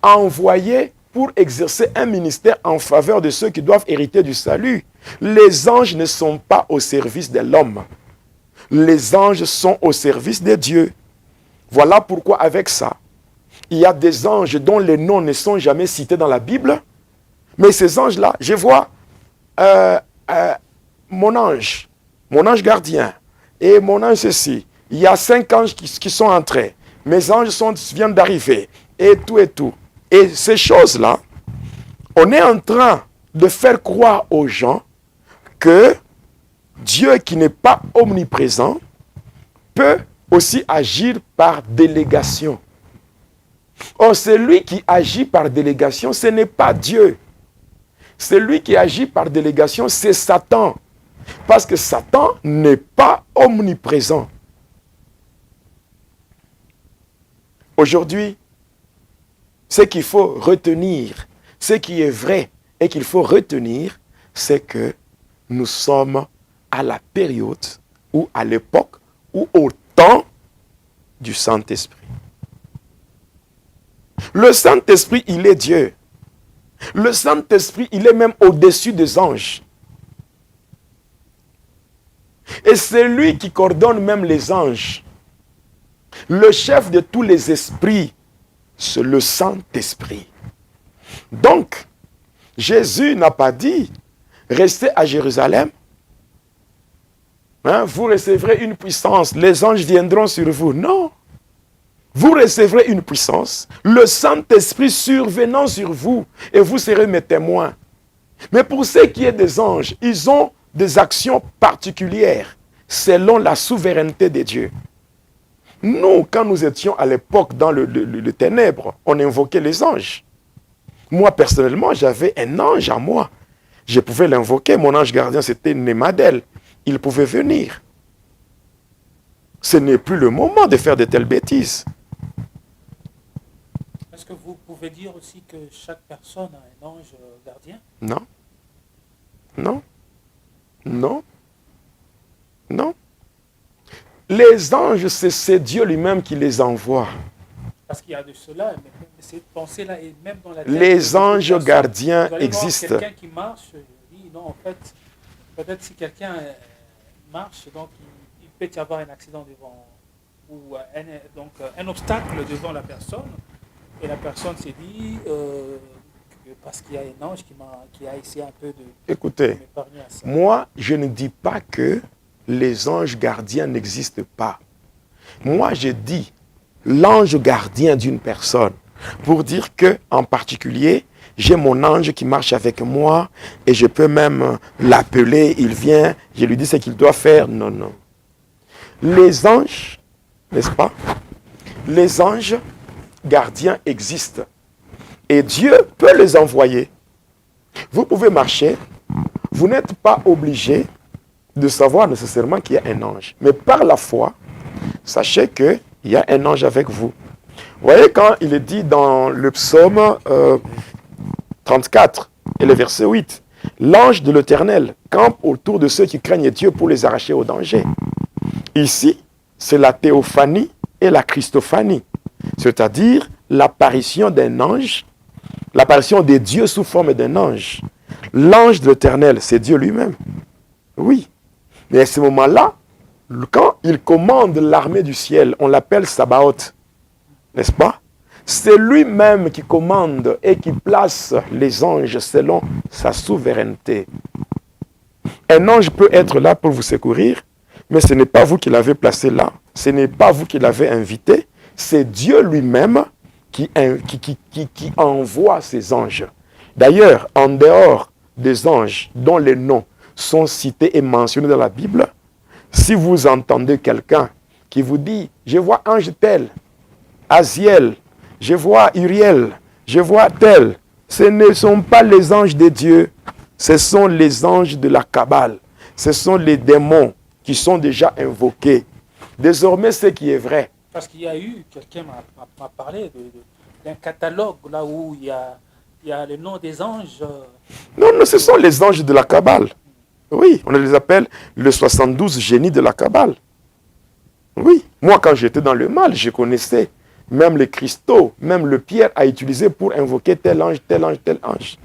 envoyés pour exercer un ministère en faveur de ceux qui doivent hériter du salut? Les anges ne sont pas au service de l'homme. Les anges sont au service de Dieu. Voilà pourquoi avec ça, il y a des anges dont les noms ne sont jamais cités dans la Bible. Mais ces anges-là, je vois mon ange gardien et mon ange ceci. Il y a 5 anges qui sont entrés. Mes anges viennent d'arriver. Et tout et tout. Et ces choses-là, on est en train de faire croire aux gens que Dieu Dieu qui n'est pas omniprésent peut aussi agir par délégation. Or, celui qui agit par délégation, ce n'est pas Dieu. Celui qui agit par délégation, c'est Satan. Parce que Satan n'est pas omniprésent. Aujourd'hui, ce qu'il faut retenir, ce qui est vrai et qu'il faut retenir, c'est que nous sommes à la période ou à l'époque ou au temps du Saint-Esprit. Le Saint-Esprit, il est Dieu. Le Saint-Esprit, il est même au-dessus des anges. Et c'est lui qui coordonne même les anges. Le chef de tous les esprits, c'est le Saint-Esprit. Donc, Jésus n'a pas dit, restez à Jérusalem, vous recevrez une puissance, les anges viendront sur vous. Non. Vous recevrez une puissance, le Saint-Esprit survenant sur vous, et vous serez mes témoins. Mais pour ce qui est des anges, ils ont des actions particulières, selon la souveraineté de Dieu. Nous, quand nous étions à l'époque dans le ténèbre, on invoquait les anges. Moi, personnellement, j'avais un ange à moi. Je pouvais l'invoquer. Mon ange gardien, c'était Némadel. Il pouvait venir. Ce n'est plus le moment de faire de telles bêtises. Est-ce que vous pouvez dire aussi que chaque personne a un ange gardien? Non. Non. Non. Non. Les anges, c'est Dieu lui-même qui les envoie. Parce qu'il y a de cela, mais cette pensée-là est même dans la tête. Les anges gardiens existent. Quelqu'un qui marche, dit non, en fait, peut-être si quelqu'un marche, donc il peut y avoir un accident devant, ou un obstacle devant la personne, et la personne s'est dit, parce qu'il y a un ange qui a essayé un peu de Écoutez, m'épargner à ça. Moi, je ne dis pas que les anges gardiens n'existent pas. Moi, je dis l'ange gardien d'une personne, pour dire que, en particulier, j'ai mon ange qui marche avec moi et je peux même l'appeler, il vient, je lui dis ce qu'il doit faire. Non, non. Les anges, n'est-ce pas? Les anges gardiens existent et Dieu peut les envoyer. Vous pouvez marcher, vous n'êtes pas obligé de savoir nécessairement qu'il y a un ange. Mais par la foi, sachez qu'il y a un ange avec vous. Vous voyez quand il est dit dans le psaume 34 et le verset 8, l'ange de l'Éternel campe autour de ceux qui craignent Dieu pour les arracher au danger. Ici, c'est la théophanie et la christophanie, c'est-à-dire l'apparition d'un ange, l'apparition de Dieu sous forme d'un ange. L'ange de l'Éternel, c'est Dieu lui-même. Oui. Mais à ce moment-là, quand il commande l'armée du ciel, on l'appelle Sabaoth, n'est-ce pas? C'est lui-même qui commande et qui place les anges selon sa souveraineté. Un ange peut être là pour vous secourir, mais ce n'est pas vous qui l'avez placé là. Ce n'est pas vous qui l'avez invité. C'est Dieu lui-même qui envoie ses anges. D'ailleurs, en dehors des anges dont les noms sont cités et mentionnés dans la Bible, si vous entendez quelqu'un qui vous dit « Je vois ange tel, Aziel, je vois Uriel, je vois tel », ce ne sont pas les anges de Dieu, ce sont les anges de la Kabbale, ce sont les démons qui sont déjà invoqués. Désormais, ce qui est vrai. Parce qu'il y a eu, quelqu'un m'a parlé d'un catalogue là où il y a le nom des anges. Non, non, ce sont les anges de la Kabbale. Oui, on les appelle le 72 génies de la Kabbale. Oui, moi quand j'étais dans le mal, je connaissais même les cristaux, même le Pierre a utilisé pour invoquer tel ange, tel ange, tel ange.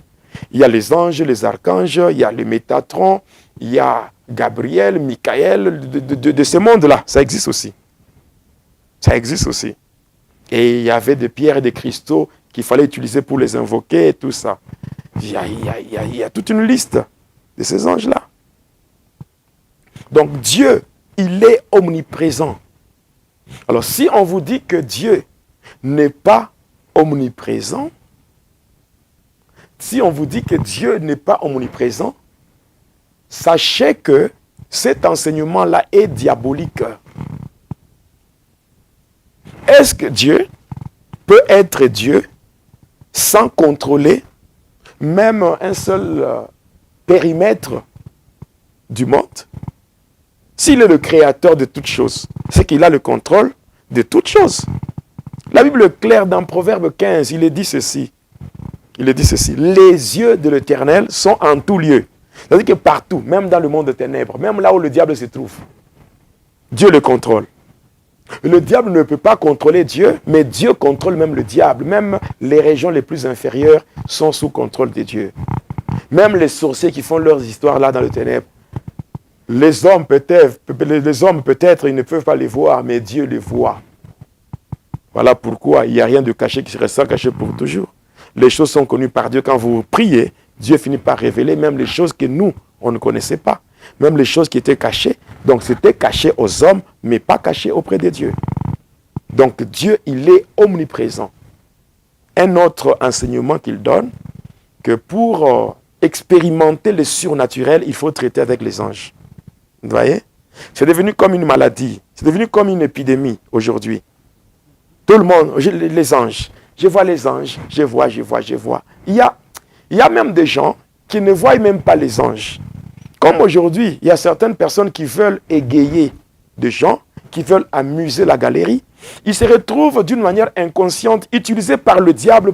Il y a les anges, les archanges, il y a les Métatrons, il y a Gabriel, Michael, de ce monde-là, ça existe aussi. Ça existe aussi. Et il y avait des pierres et des cristaux qu'il fallait utiliser pour les invoquer et tout ça. Il y a toute une liste de ces anges-là. Donc Dieu, il est omniprésent. Alors si on vous dit que Dieu n'est pas omniprésent, si on vous dit que Dieu n'est pas omniprésent, sachez que cet enseignement-là est diabolique. Est-ce que Dieu peut être Dieu sans contrôler même un seul périmètre du monde? S'il est le créateur de toutes choses, c'est qu'il a le contrôle de toutes choses. La Bible est claire dans Proverbe 15, il est dit ceci. Il est dit ceci. Les yeux de l'Éternel sont en tout lieu. C'est-à-dire que partout, même dans le monde des ténèbres, même là où le diable se trouve, Dieu le contrôle. Le diable ne peut pas contrôler Dieu, mais Dieu contrôle même le diable. Même les régions les plus inférieures sont sous contrôle de Dieu. Même les sorciers qui font leurs histoires là dans les ténèbres, les hommes peut-être, ils ne peuvent pas les voir, mais Dieu les voit. Voilà pourquoi il n'y a rien de caché qui restera caché pour toujours. Les choses sont connues par Dieu. Quand vous priez, Dieu finit par révéler même les choses que nous, on ne connaissait pas. Même les choses qui étaient cachées. Donc c'était caché aux hommes, mais pas caché auprès de Dieu. Donc Dieu, il est omniprésent. Un autre enseignement qu'il donne, que pour expérimenter le surnaturel, il faut traiter avec les anges. Vous voyez? C'est devenu comme une maladie. C'est devenu comme une épidémie aujourd'hui. Tout le monde, les anges. Je vois les anges, je vois. Il y a même des gens qui ne voient même pas les anges. Comme aujourd'hui, il y a certaines personnes qui veulent égayer des gens, qui veulent amuser la galerie. Ils se retrouvent d'une manière inconsciente, utilisés par le diable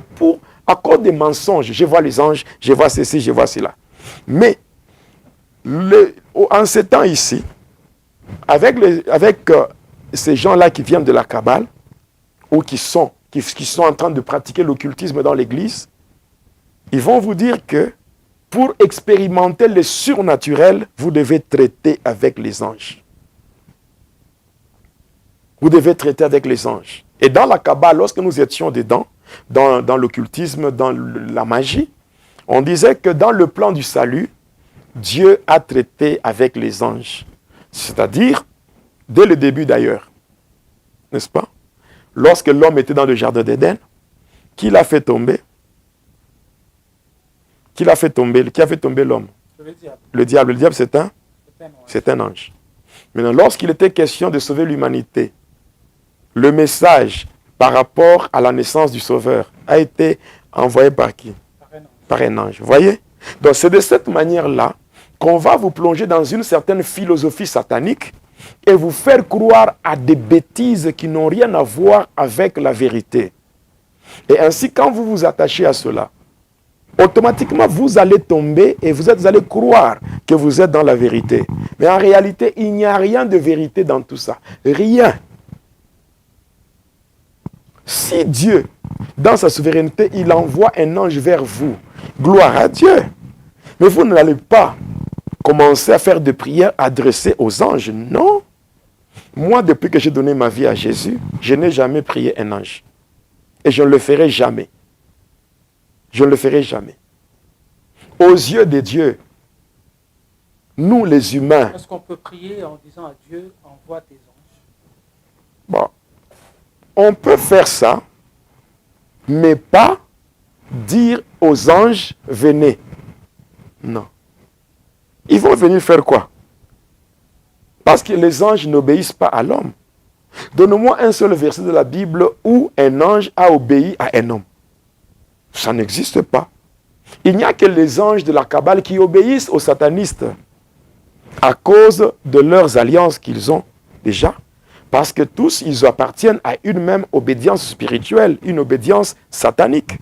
à cause des mensonges. Je vois les anges, je vois ceci, je vois cela. Mais, en ces temps ici, avec ces gens-là qui viennent de la Kabbale, ou qui sont en train de pratiquer l'occultisme dans l'église, ils vont vous dire que pour expérimenter le surnaturel, vous devez traiter avec les anges. Vous devez traiter avec les anges. Et dans la Kabbale, lorsque nous étions dedans, dans l'occultisme, dans la magie, on disait que dans le plan du salut, Dieu a traité avec les anges. C'est-à-dire, dès le début d'ailleurs, n'est-ce pas? Lorsque l'homme était dans le jardin d'Éden, qui l'a fait tomber? Qui a fait tomber l'homme? Le diable. Le diable, c'est un ange. Maintenant, lorsqu'il était question de sauver l'humanité, le message par rapport à la naissance du Sauveur a été envoyé par qui? Par un ange. Vous voyez? Donc, c'est de cette manière-là qu'on va vous plonger dans une certaine philosophie satanique et vous faire croire à des bêtises qui n'ont rien à voir avec la vérité. Et ainsi, quand vous vous attachez à cela, automatiquement, vous allez tomber et vous allez croire que vous êtes dans la vérité. Mais en réalité, il n'y a rien de vérité dans tout ça. Rien. Si Dieu, dans sa souveraineté, il envoie un ange vers vous, gloire à Dieu. Mais vous n'allez pas commencer à faire des prières adressées aux anges. Non. Moi, depuis que j'ai donné ma vie à Jésus, je n'ai jamais prié un ange. Et je ne le ferai jamais. Je ne le ferai jamais. Aux yeux de Dieu, nous les humains... Est-ce qu'on peut prier en disant à Dieu, envoie tes anges? Bon, on peut faire ça, mais pas dire aux anges, venez. Non. Ils vont venir faire quoi? Parce que les anges n'obéissent pas à l'homme. Donne-moi un seul verset de la Bible où un ange a obéi à un homme. Ça n'existe pas. Il n'y a que les anges de la Kabbale qui obéissent aux satanistes à cause de leurs alliances qu'ils ont déjà. Parce que tous, ils appartiennent à une même obédience spirituelle, une obédience satanique.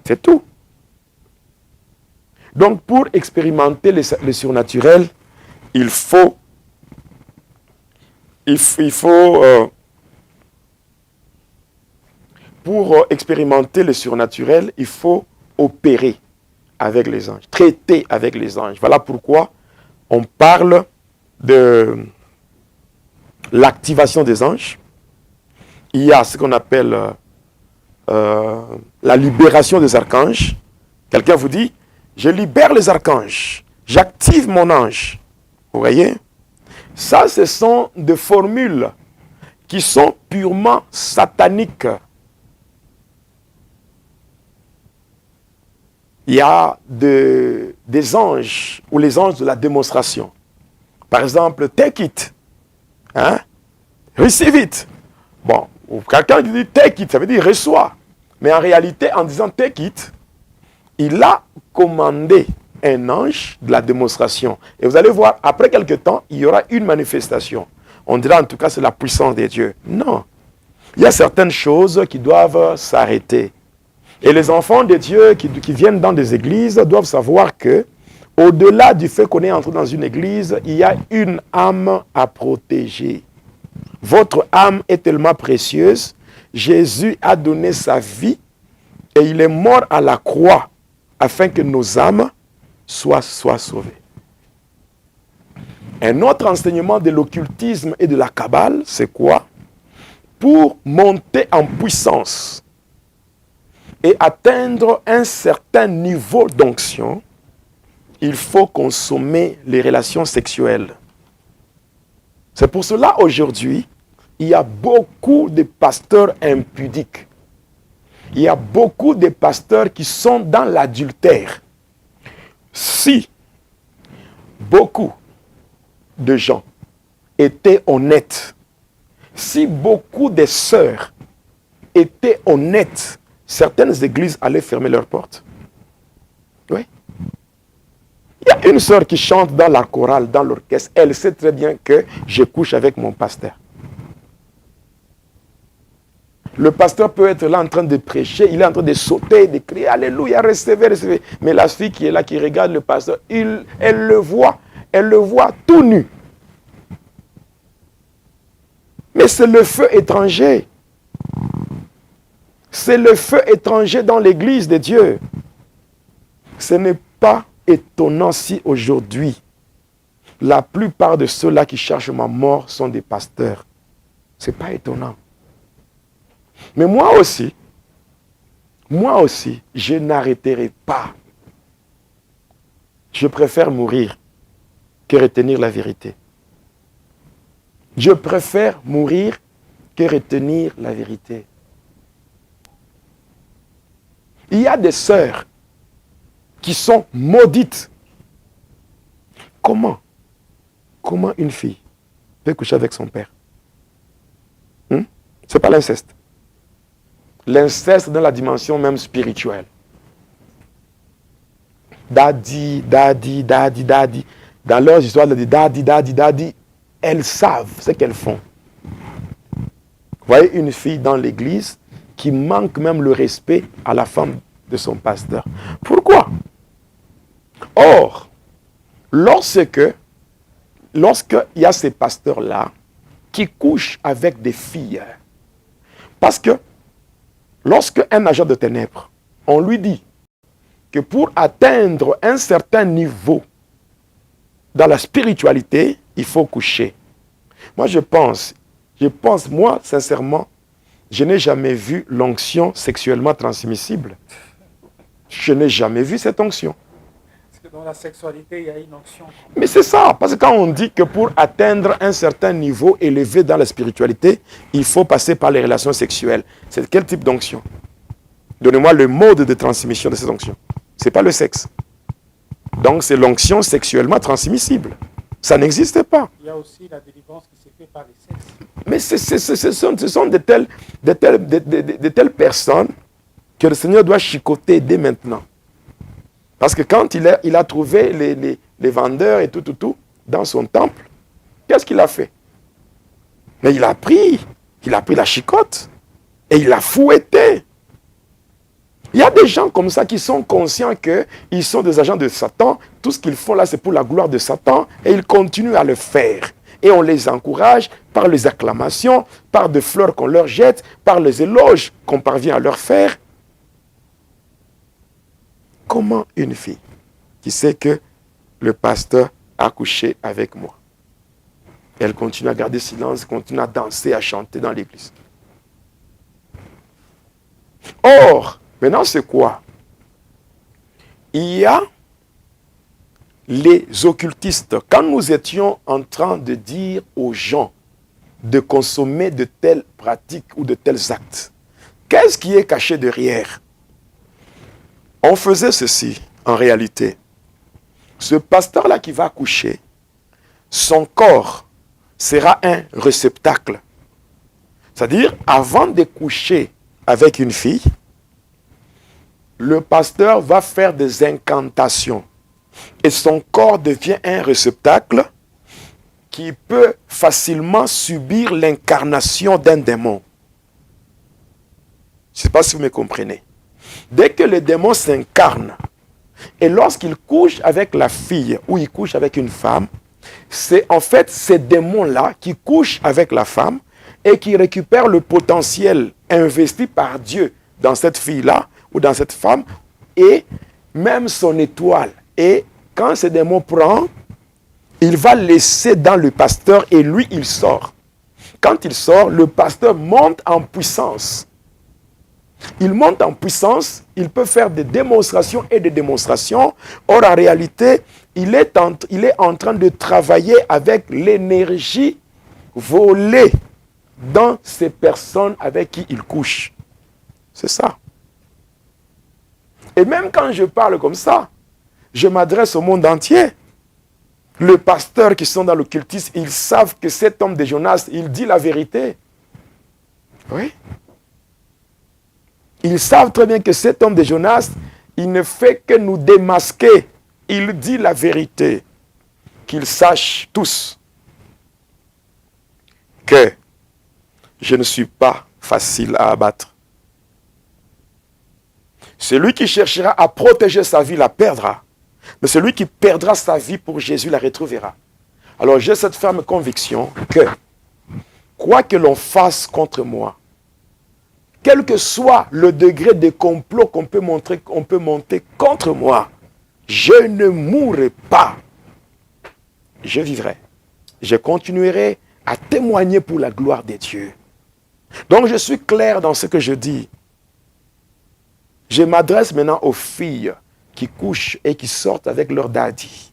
C'est tout. Donc, pour expérimenter le surnaturel, pour expérimenter le surnaturel, il faut opérer avec les anges, traiter avec les anges. Voilà pourquoi on parle de l'activation des anges. Il y a ce qu'on appelle la libération des archanges. Quelqu'un vous dit, je libère les archanges, j'active mon ange. Vous voyez? Ça, ce sont des formules qui sont purement sataniques. Il y a des anges, ou les anges de la démonstration, Par exemple, take it. Hein? Receive it. Bon, quelqu'un qui dit take it, ça veut dire reçois. Mais en réalité, en disant take it, il a commandé un ange de la démonstration. Et vous allez voir, après quelque temps, il y aura une manifestation. On dira en tout cas c'est la puissance de Dieu. Non. Il y a certaines choses qui doivent s'arrêter. Et les enfants de Dieu qui viennent dans des églises doivent savoir que, au-delà du fait qu'on est entré dans une église, il y a une âme à protéger. Votre âme est tellement précieuse. Jésus a donné sa vie et il est mort à la croix afin que nos âmes soient sauvées. Un autre enseignement de l'occultisme et de la Kabbale, c'est quoi? Pour monter en puissance et atteindre un certain niveau d'onction, il faut consommer les relations sexuelles. C'est pour cela, aujourd'hui, il y a beaucoup de pasteurs impudiques. Il y a beaucoup de pasteurs qui sont dans l'adultère. Si beaucoup de gens étaient honnêtes, si beaucoup de sœurs étaient honnêtes, certaines églises allaient fermer leurs portes. Oui. Il y a une sœur qui chante dans la chorale, dans l'orchestre. Elle sait très bien que je couche avec mon pasteur. Le pasteur peut être là en train de prêcher, il est en train de sauter, de crier, alléluia, recevez, recevez. Mais la fille qui est là, qui regarde le pasteur, elle le voit tout nu. Mais c'est le feu étranger. C'est le feu étranger dans l'église de Dieu. Ce n'est pas étonnant si aujourd'hui, la plupart de ceux-là qui cherchent ma mort sont des pasteurs. Ce n'est pas étonnant. Mais moi aussi, je n'arrêterai pas. Je préfère mourir que retenir la vérité. Je préfère mourir que retenir la vérité. Il y a des sœurs qui sont maudites. Comment une fille peut coucher avec son père? Ce n'est pas l'inceste. L'inceste dans la dimension même spirituelle. Daddy. Dans leurs histoires de daddy, elles savent ce qu'elles font. Vous voyez une fille dans l'église qui manque même le respect à la femme de son pasteur. Pourquoi? Or, lorsqu'il y a ces pasteurs-là qui couchent avec des filles, parce que lorsqu'un agent de ténèbres, on lui dit que pour atteindre un certain niveau dans la spiritualité, il faut coucher. Moi, je pense, moi, sincèrement, je n'ai jamais vu l'onction sexuellement transmissible. Je n'ai jamais vu cette onction. Parce que dans la sexualité, il y a une onction. Mais c'est ça, parce que quand on dit que pour atteindre un certain niveau élevé dans la spiritualité, il faut passer par les relations sexuelles. C'est quel type d'onction? Donnez-moi le mode de transmission de cette onction. Ce n'est pas le sexe. Donc c'est l'onction sexuellement transmissible. Ça n'existe pas. Il y a aussi la délivrance qui se fait par les sexes. Mais ce sont de telles personnes que le Seigneur doit chicoter dès maintenant. Parce que quand il a trouvé les vendeurs et tout, dans son temple, qu'est-ce qu'il a fait? Mais il a pris la chicotte et il l'a fouetté. Il y a des gens comme ça qui sont conscients qu'ils sont des agents de Satan. Tout ce qu'ils font là, c'est pour la gloire de Satan. Et ils continuent à le faire. Et on les encourage par les acclamations, par des fleurs qu'on leur jette, par les éloges qu'on parvient à leur faire. Comment une fille qui sait que le pasteur a couché avec moi, elle continue à garder silence, continue à danser, à chanter dans l'église. Or, maintenant c'est quoi? Il y a les occultistes. Quand nous étions en train de dire aux gens de consommer de telles pratiques ou de tels actes, qu'est-ce qui est caché derrière? On faisait ceci, en réalité. Ce pasteur-là qui va accoucher son corps sera un réceptacle. C'est-à-dire, avant de coucher avec une fille, le pasteur va faire des incantations. Et son corps devient un réceptacle qui peut facilement subir l'incarnation d'un démon. Je ne sais pas si vous me comprenez. Dès que le démon s'incarne, et lorsqu'il couche avec la fille ou il couche avec une femme, c'est en fait ces démons-là qui couchent avec la femme et qui récupèrent le potentiel investi par Dieu dans cette fille-là ou dans cette femme et même son étoile. Et quand ce démon prend, il va laisser dans le pasteur et lui, il sort. Quand il sort, le pasteur monte en puissance. Il monte en puissance, il peut faire des démonstrations et des démonstrations. Or, en réalité, il est en train de travailler avec l'énergie volée dans ces personnes avec qui il couche. C'est ça. Et même quand je parle comme ça, je m'adresse au monde entier. Les pasteurs qui sont dans l'occultisme, ils savent que cet homme de Jonas, il dit la vérité. Oui. Ils savent très bien que cet homme de Jonas, il ne fait que nous démasquer. Il dit la vérité. Qu'ils sachent tous que je ne suis pas facile à abattre. Celui qui cherchera à protéger sa vie la perdra. Mais celui qui perdra sa vie pour Jésus la retrouvera. Alors j'ai cette ferme conviction que, quoi que l'on fasse contre moi, quel que soit le degré de complot qu'on peut monter contre moi, je ne mourrai pas. Je vivrai. Je continuerai à témoigner pour la gloire de Dieu. Donc je suis clair dans ce que je dis. Je m'adresse maintenant aux filles qui couchent et qui sortent avec leur daddy.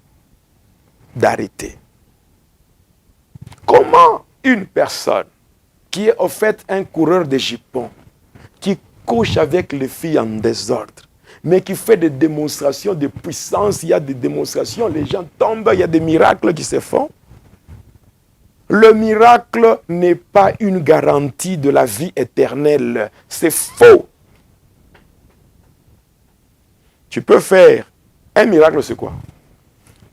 D'arrêter. Comment une personne qui est au fait un coureur de jupons, qui couche avec les filles en désordre, mais qui fait des démonstrations de puissance, il y a des démonstrations, les gens tombent, il y a des miracles qui se font. Le miracle n'est pas une garantie de la vie éternelle. C'est faux. Tu peux faire un miracle, c'est quoi?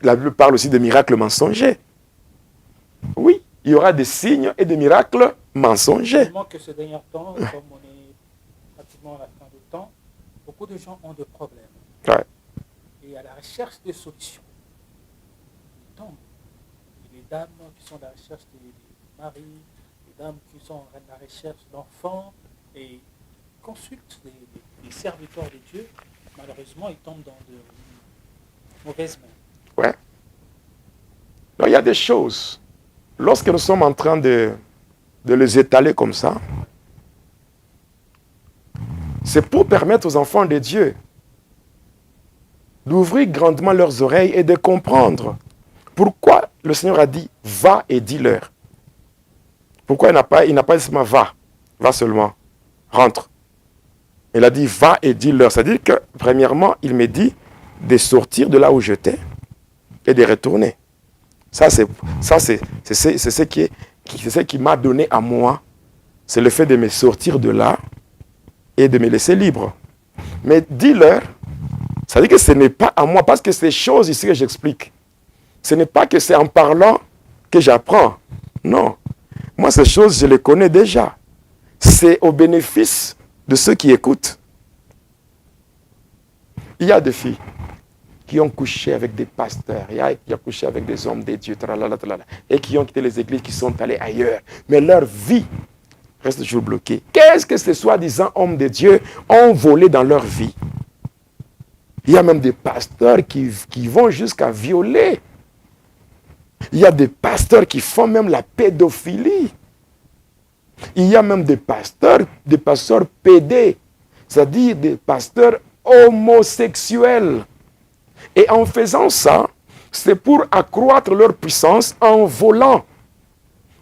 La Bible parle aussi de miracles mensongers. Oui, il y aura des signes et des miracles mensongers. Seulement que ces derniers temps, comme on est pratiquement à la fin du temps, beaucoup de gens ont des problèmes. Ouais. Et à la recherche des solutions, ils tombent. Et les dames qui sont à la recherche des maris, les dames qui sont à la recherche d'enfants, et consultent les serviteurs de Dieu, malheureusement, ils tombent dans de mauvaises mains. Ouais. Donc, il y a des choses. Lorsque nous sommes en train de les étaler comme ça, c'est pour permettre aux enfants de Dieu d'ouvrir grandement leurs oreilles et de comprendre pourquoi le Seigneur a dit « va et dis-leur ». Pourquoi il n'a pas dit seulement « va seulement, rentre ». Il a dit « va et dis-leur ». C'est-à-dire que, premièrement, il me dit de sortir de là où j'étais et de retourner. C'est ce qui m'a donné à moi. C'est le fait de me sortir de là et de me laisser libre. Mais dis-leur, ça veut dire que ce n'est pas à moi, parce que ces choses ici que j'explique, ce n'est pas que c'est en parlant que j'apprends. Non. Moi, ces choses, je les connais déjà. C'est au bénéfice de ceux qui écoutent. Il y a des filles qui ont couché avec des pasteurs, qui ont couché avec des hommes de Dieu, et qui ont quitté les églises, qui sont allés ailleurs. Mais leur vie reste toujours bloquée. Qu'est-ce que ces soi-disant hommes de Dieu ont volé dans leur vie? Il y a même des pasteurs qui vont jusqu'à violer. Il y a des pasteurs qui font même la pédophilie. Il y a même des pasteurs pédés, c'est-à-dire des pasteurs homosexuels. Et en faisant ça, c'est pour accroître leur puissance en volant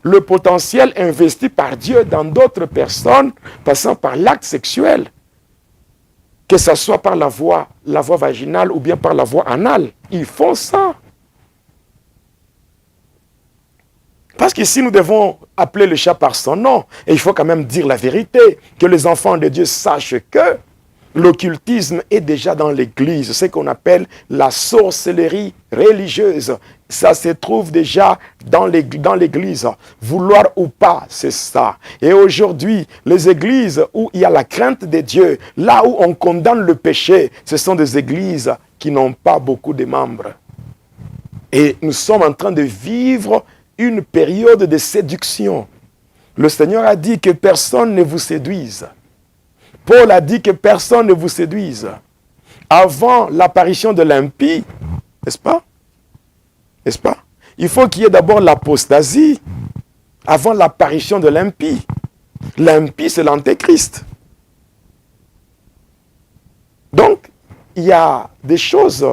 le potentiel investi par Dieu dans d'autres personnes, passant par l'acte sexuel, que ce soit par la voie vaginale ou bien par la voie anale. Ils font ça. Parce qu'ici, nous devons appeler le chat par son nom. Et il faut quand même dire la vérité, que les enfants de Dieu sachent que l'occultisme est déjà dans l'Église. Ce qu'on appelle la sorcellerie religieuse. Ça se trouve déjà dans l'Église. Vouloir ou pas, c'est ça. Et aujourd'hui, les églises où il y a la crainte de Dieu, là où on condamne le péché, ce sont des églises qui n'ont pas beaucoup de membres. Et nous sommes en train de vivre une période de séduction. Le Seigneur a dit que personne ne vous séduise. Paul a dit que personne ne vous séduise. Avant l'apparition de l'impie, n'est-ce pas? N'est-ce pas? Il faut qu'il y ait d'abord l'apostasie avant l'apparition de l'impie. L'impie, c'est l'antéchrist. Donc, il y a des choses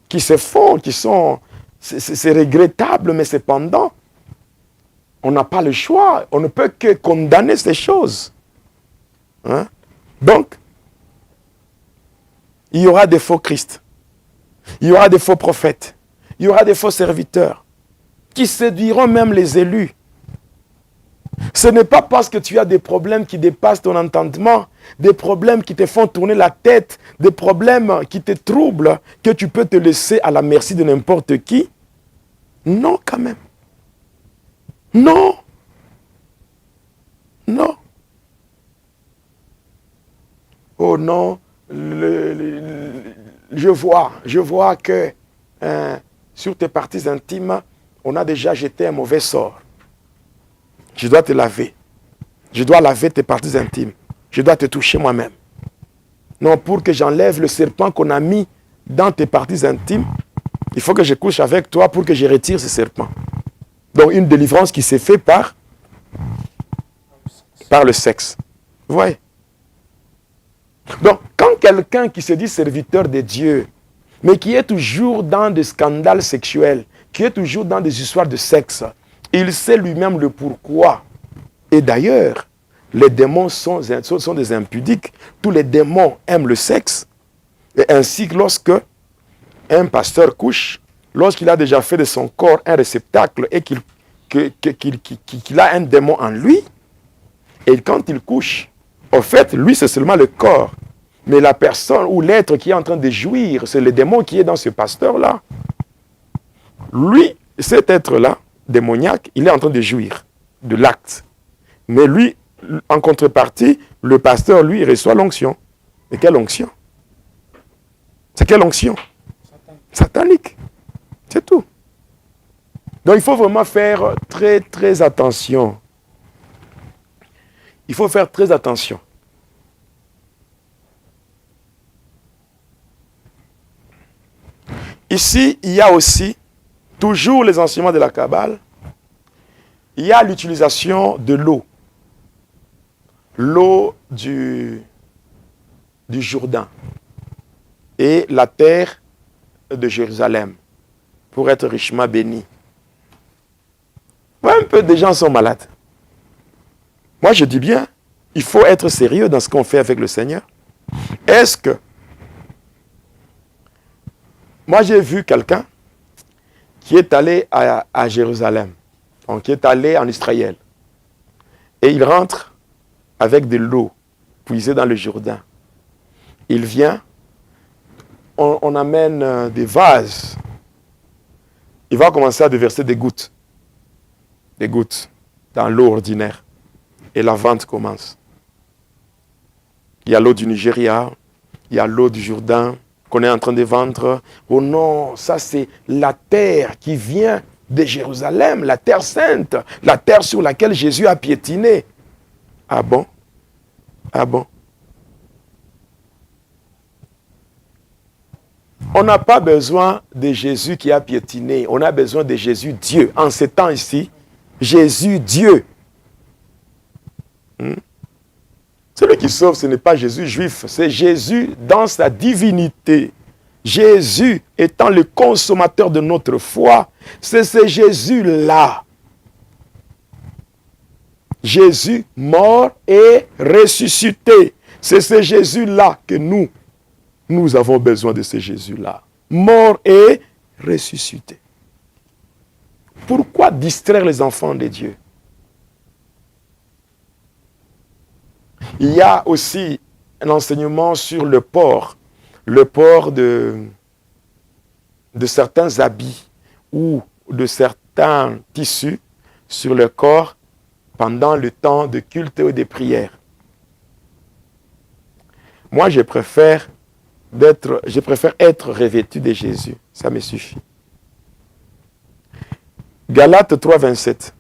qui se font, qui sont... C'est regrettable, mais cependant, on n'a pas le choix. On ne peut que condamner ces choses. Hein? Donc, il y aura des faux Christ. Il y aura des faux prophètes. Il y aura des faux serviteurs qui séduiront même les élus. Ce n'est pas parce que tu as des problèmes qui dépassent ton entendement, des problèmes qui te font tourner la tête, des problèmes qui te troublent, que tu peux te laisser à la merci de n'importe qui. Non, quand même. Non. Non. Oh non, je vois que sur tes parties intimes, on a déjà jeté un mauvais sort. Je dois te laver. Je dois laver tes parties intimes. Je dois te toucher moi-même. Non, pour que j'enlève le serpent qu'on a mis dans tes parties intimes, il faut que je couche avec toi pour que je retire ce serpent. Donc une délivrance qui s'est faite par le sexe. Vous voyez? Donc, quand quelqu'un qui se dit serviteur de Dieu, mais qui est toujours dans des scandales sexuels, qui est toujours dans des histoires de sexe, il sait lui-même le pourquoi. Et d'ailleurs, les démons sont des impudiques. Tous les démons aiment le sexe. Et ainsi que lorsque un pasteur couche, lorsqu'il a déjà fait de son corps un réceptacle et qu'il a un démon en lui, et quand il couche, au fait, lui, c'est seulement le corps. Mais la personne ou l'être qui est en train de jouir, c'est le démon qui est dans ce pasteur-là. Lui, cet être-là, démoniaque, il est en train de jouir de l'acte. Mais lui, en contrepartie, le pasteur, lui, reçoit l'onction. Et quelle onction? C'est quelle onction? Satanique. C'est tout. Donc il faut vraiment faire très, très attention. Il faut faire très attention. Ici, il y a aussi, toujours les enseignements de la Kabbale, il y a l'utilisation de l'eau. L'eau du Jourdain et la terre de Jérusalem pour être richement bénie. Un peu de gens sont malades. Moi, je dis bien, il faut être sérieux dans ce qu'on fait avec le Seigneur. Est-ce que... Moi, j'ai vu quelqu'un qui est allé à Jérusalem, donc qui est allé en Israël. Et il rentre avec de l'eau puisée dans le Jourdain. Il vient, on amène des vases. Il va commencer à déverser des gouttes dans l'eau ordinaire. Et la vente commence. Il y a l'eau du Nigeria, il y a l'eau du Jourdain qu'on est en train de vendre. Oh non, ça c'est la terre qui vient de Jérusalem, la terre sainte, la terre sur laquelle Jésus a piétiné. Ah bon? Ah bon? On n'a pas besoin de Jésus qui a piétiné, on a besoin de Jésus Dieu. En ces temps ici, Jésus Dieu. Celui qui sauve, ce n'est pas Jésus juif, c'est Jésus dans sa divinité. Jésus étant le consommateur de notre foi, c'est ce Jésus-là. Jésus mort et ressuscité. C'est ce Jésus-là que nous avons besoin de ce Jésus-là. Mort et ressuscité. Pourquoi distraire les enfants de Dieu? Il y a aussi un enseignement sur le port de certains habits ou de certains tissus sur le corps pendant le temps de culte ou de prière. Moi, je préfère être revêtu de Jésus. Ça me suffit. Galates 3, 27.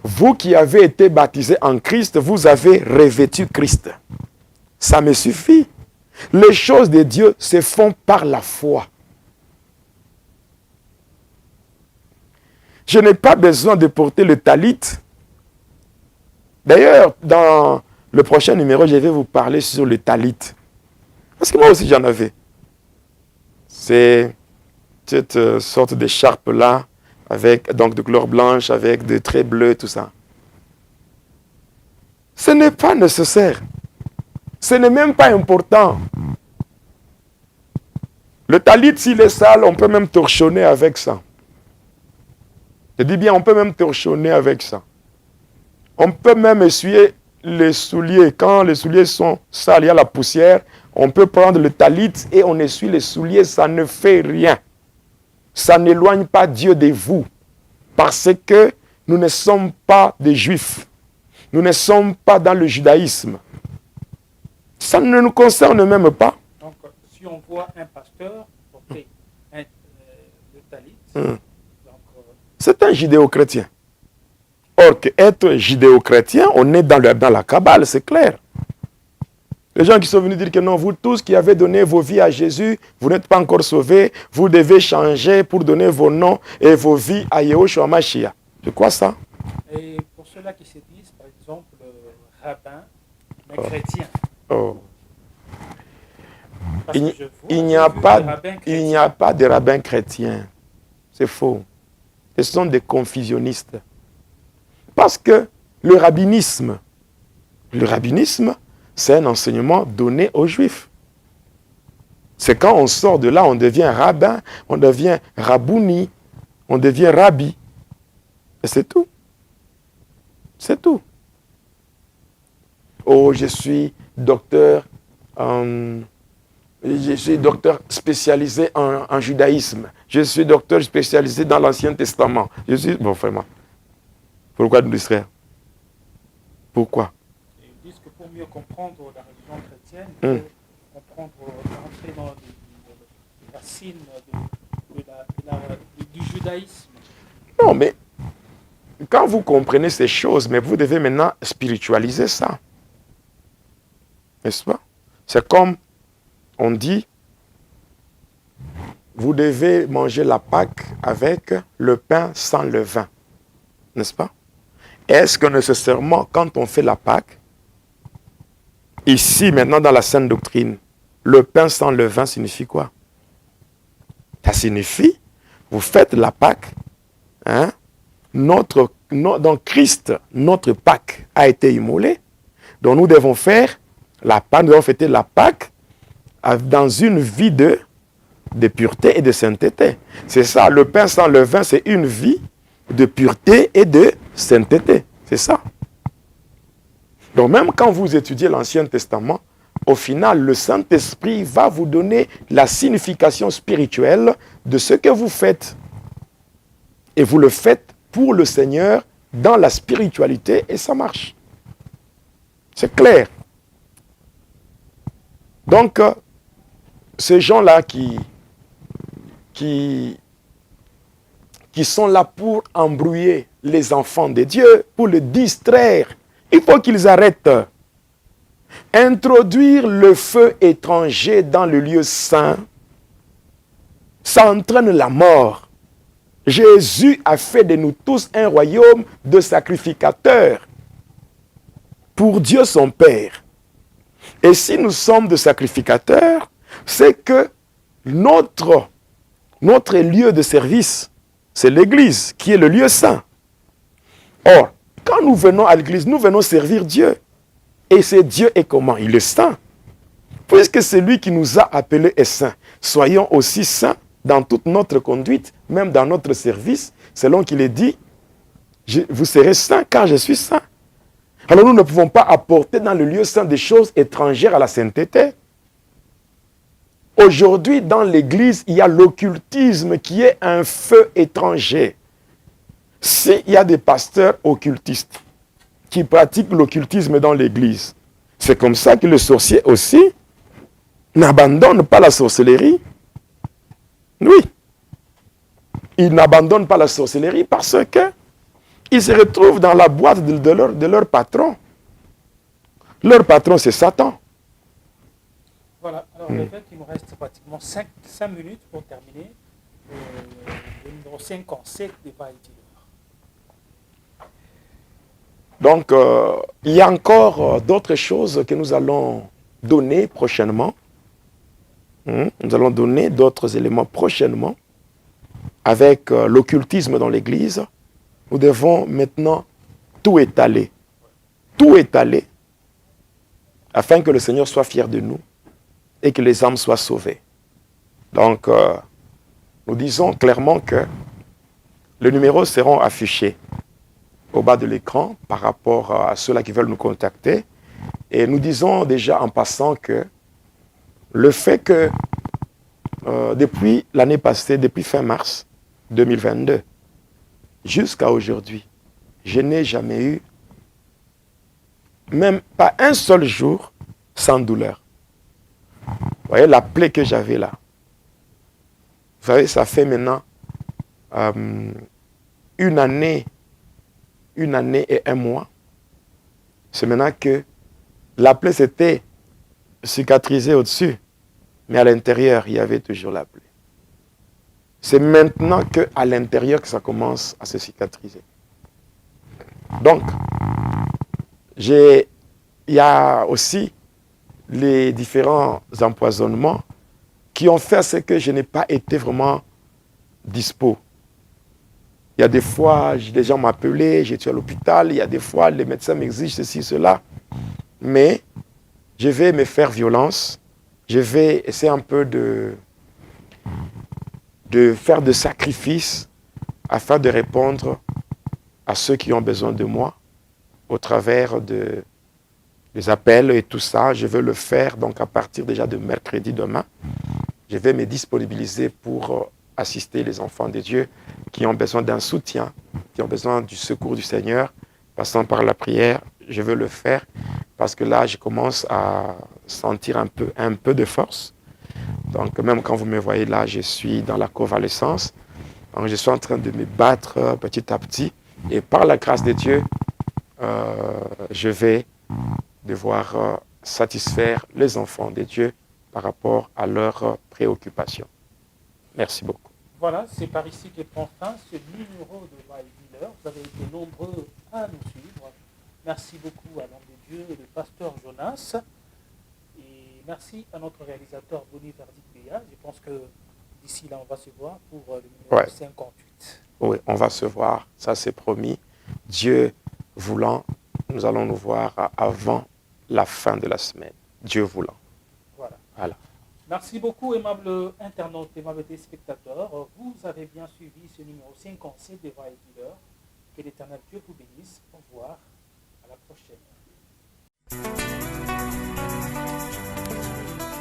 Vous qui avez été baptisés en Christ, vous avez revêtu Christ. Ça me suffit. Les choses de Dieu se font par la foi. Je n'ai pas besoin de porter le talit. D'ailleurs, dans le prochain numéro, je vais vous parler sur le talit. Parce que moi aussi, j'en avais. C'est cette sorte d'écharpe-là, avec donc de couleur blanche, avec des traits bleus, tout ça. Ce n'est pas nécessaire. Ce n'est même pas important. Le talit, s'il est sale, on peut même torchonner avec ça. Je dis bien, on peut même torchonner avec ça. On peut même essuyer les souliers. Quand les souliers sont sales, il y a la poussière, on peut prendre le talit et on essuie les souliers, ça ne fait rien. Ça n'éloigne pas Dieu de vous. Parce que nous ne sommes pas des juifs. Nous ne sommes pas dans le judaïsme. Ça ne nous concerne même pas. Donc, si on voit un pasteur porter le talit, c'est un judéo-chrétien. Or, être judéo-chrétien, on est dans la Kabbale, c'est clair. Les gens qui sont venus dire que non, vous tous qui avez donné vos vies à Jésus, vous n'êtes pas encore sauvés, vous devez changer pour donner vos noms et vos vies à Yahushua Mashiach. C'est quoi ça? Et pour ceux-là qui se disent, par exemple, rabbin, mais chrétien. Oh. Il n'y a pas de rabbins chrétiens. C'est faux. Ce sont des confusionnistes. Parce que le rabbinisme, c'est un enseignement donné aux Juifs. C'est quand on sort de là, on devient rabbin, on devient rabouni, on devient rabbi. Et c'est tout. C'est tout. Oh, je suis docteur spécialisé en judaïsme. Je suis docteur spécialisé dans l'Ancien Testament. Je suis... Bon, vraiment. Pourquoi nous distraire? Pourquoi? Ils disent que pour mieux comprendre la religion chrétienne, il faut entrer dans les racines du judaïsme. Non, mais quand vous comprenez ces choses, mais vous devez maintenant spiritualiser ça. N'est-ce pas? C'est comme on dit, vous devez manger la Pâque avec le pain sans levain. N'est-ce pas? Est-ce que nécessairement, quand on fait la Pâque, ici, maintenant, dans la Sainte Doctrine, le pain sans levain signifie quoi? Ça signifie, vous faites la Pâque, hein? Dans Christ, notre Pâque a été immolée. Donc nous devons faire la Pâque, nous devons fêter la Pâque dans une vie de pureté et de sainteté. C'est ça, le pain sans levain, c'est une vie de pureté et de sainteté. C'est ça. Donc même quand vous étudiez l'Ancien Testament, au final, le Saint-Esprit va vous donner la signification spirituelle de ce que vous faites. Et vous le faites pour le Seigneur dans la spiritualité et ça marche. C'est clair. Donc, ces gens-là qui sont là pour embrouiller les enfants de Dieu, pour les distraire, il faut qu'ils arrêtent. Introduire le feu étranger dans le lieu saint, ça entraîne la mort. Jésus a fait de nous tous un royaume de sacrificateurs pour Dieu son Père. Et si nous sommes des sacrificateurs, c'est que notre lieu de service, c'est l'Église qui est le lieu saint. Or, quand nous venons à l'Église, nous venons servir Dieu. Et c'est Dieu est comment? Il est saint. Puisque c'est lui qui nous a appelés est saint, soyons aussi saints dans toute notre conduite même dans notre service, selon qu'il est dit, vous serez saints car je suis saint. Alors nous ne pouvons pas apporter dans le lieu saint des choses étrangères à la sainteté. Aujourd'hui, dans l'Église, il y a l'occultisme qui est un feu étranger. S'il y a des pasteurs occultistes qui pratiquent l'occultisme dans l'Église, c'est comme ça que le sorcier aussi n'abandonne pas la sorcellerie. Oui. Il n'abandonne pas la sorcellerie parce que ils se retrouvent dans la boîte de leur patron. Leur patron, c'est Satan. Voilà, alors il nous reste pratiquement 5 minutes pour terminer. Le numéro 57 des Va et Dis-leur. Donc, il y a encore d'autres choses que nous allons donner prochainement. Nous allons donner d'autres éléments prochainement. Avec l'occultisme dans l'Église, nous devons maintenant tout étaler. Tout étaler, afin que le Seigneur soit fier de nous et que les âmes soient sauvées. Donc, nous disons clairement que les numéros seront affichés au bas de l'écran par rapport à ceux-là qui veulent nous contacter. Et nous disons déjà en passant que le fait que depuis l'année passée, depuis fin mars 2022, jusqu'à aujourd'hui, je n'ai jamais eu, même pas un seul jour, sans douleur. Vous voyez la plaie que j'avais là. Vous savez, ça fait maintenant une année et un mois. C'est maintenant que la plaie s'était cicatrisée au-dessus, mais à l'intérieur, il y avait toujours la plaie. C'est maintenant qu'à l'intérieur que ça commence à se cicatriser. Donc, il y a aussi les différents empoisonnements qui ont fait à ce que je n'ai pas été vraiment dispo. Il y a des fois, des gens m'appelaient, j'étais à l'hôpital, il y a des fois, les médecins m'exigent ceci, cela. Mais je vais me faire violence, je vais essayer un peu de faire des sacrifices afin de répondre à ceux qui ont besoin de moi au travers des appels et tout ça. Je veux le faire donc à partir déjà de mercredi demain. Je vais me disponibiliser pour assister les enfants de Dieu qui ont besoin d'un soutien, qui ont besoin du secours du Seigneur, passant par la prière. Je veux le faire parce que là, je commence à sentir un peu de force. Donc, même quand vous me voyez là, je suis dans la convalescence. Donc, je suis en train de me battre petit à petit. Et par la grâce de Dieu, je vais devoir satisfaire les enfants de Dieu par rapport à leurs préoccupations. Merci beaucoup. Voilà, c'est par ici que prend fin ce numéro de Va et Dis-leur. Vous avez été nombreux à nous suivre. Merci beaucoup à l'homme de Dieu, le pasteur Jonas. Et merci à notre réalisateur Bonnie Verdict-Béa. Je pense que d'ici là, on va se voir pour le numéro 58. Oui, on va se voir. Ça, c'est promis. Dieu voulant, nous allons nous voir avant la fin de la semaine. Dieu voulant. Voilà. Merci beaucoup, aimables internautes, aimables téléspectateurs. Vous avez bien suivi ce numéro 57 de Va et Dis-leur. Que l'Éternel Dieu vous bénisse. Au revoir. À la prochaine.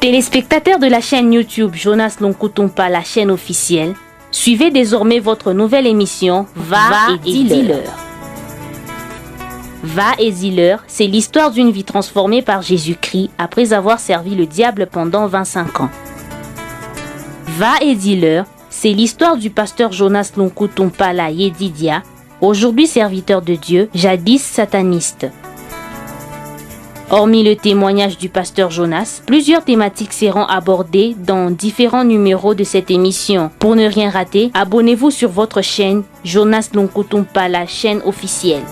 Téléspectateurs de la chaîne YouTube Jonas Lonkutumpa, la chaîne officielle, suivez désormais votre nouvelle émission Va et Dis-leur. Va et Dis-leur, c'est l'histoire d'une vie transformée par Jésus-Christ après avoir servi le diable pendant 25 ans. Va et Dis-leur, c'est l'histoire du pasteur Jonas Lonkutumpa la Yedidia, aujourd'hui serviteur de Dieu, jadis sataniste. Hormis le témoignage du pasteur Jonas, plusieurs thématiques seront abordées dans différents numéros de cette émission. Pour ne rien rater, abonnez-vous sur votre chaîne Jonas Lonkutumpa, la chaîne officielle.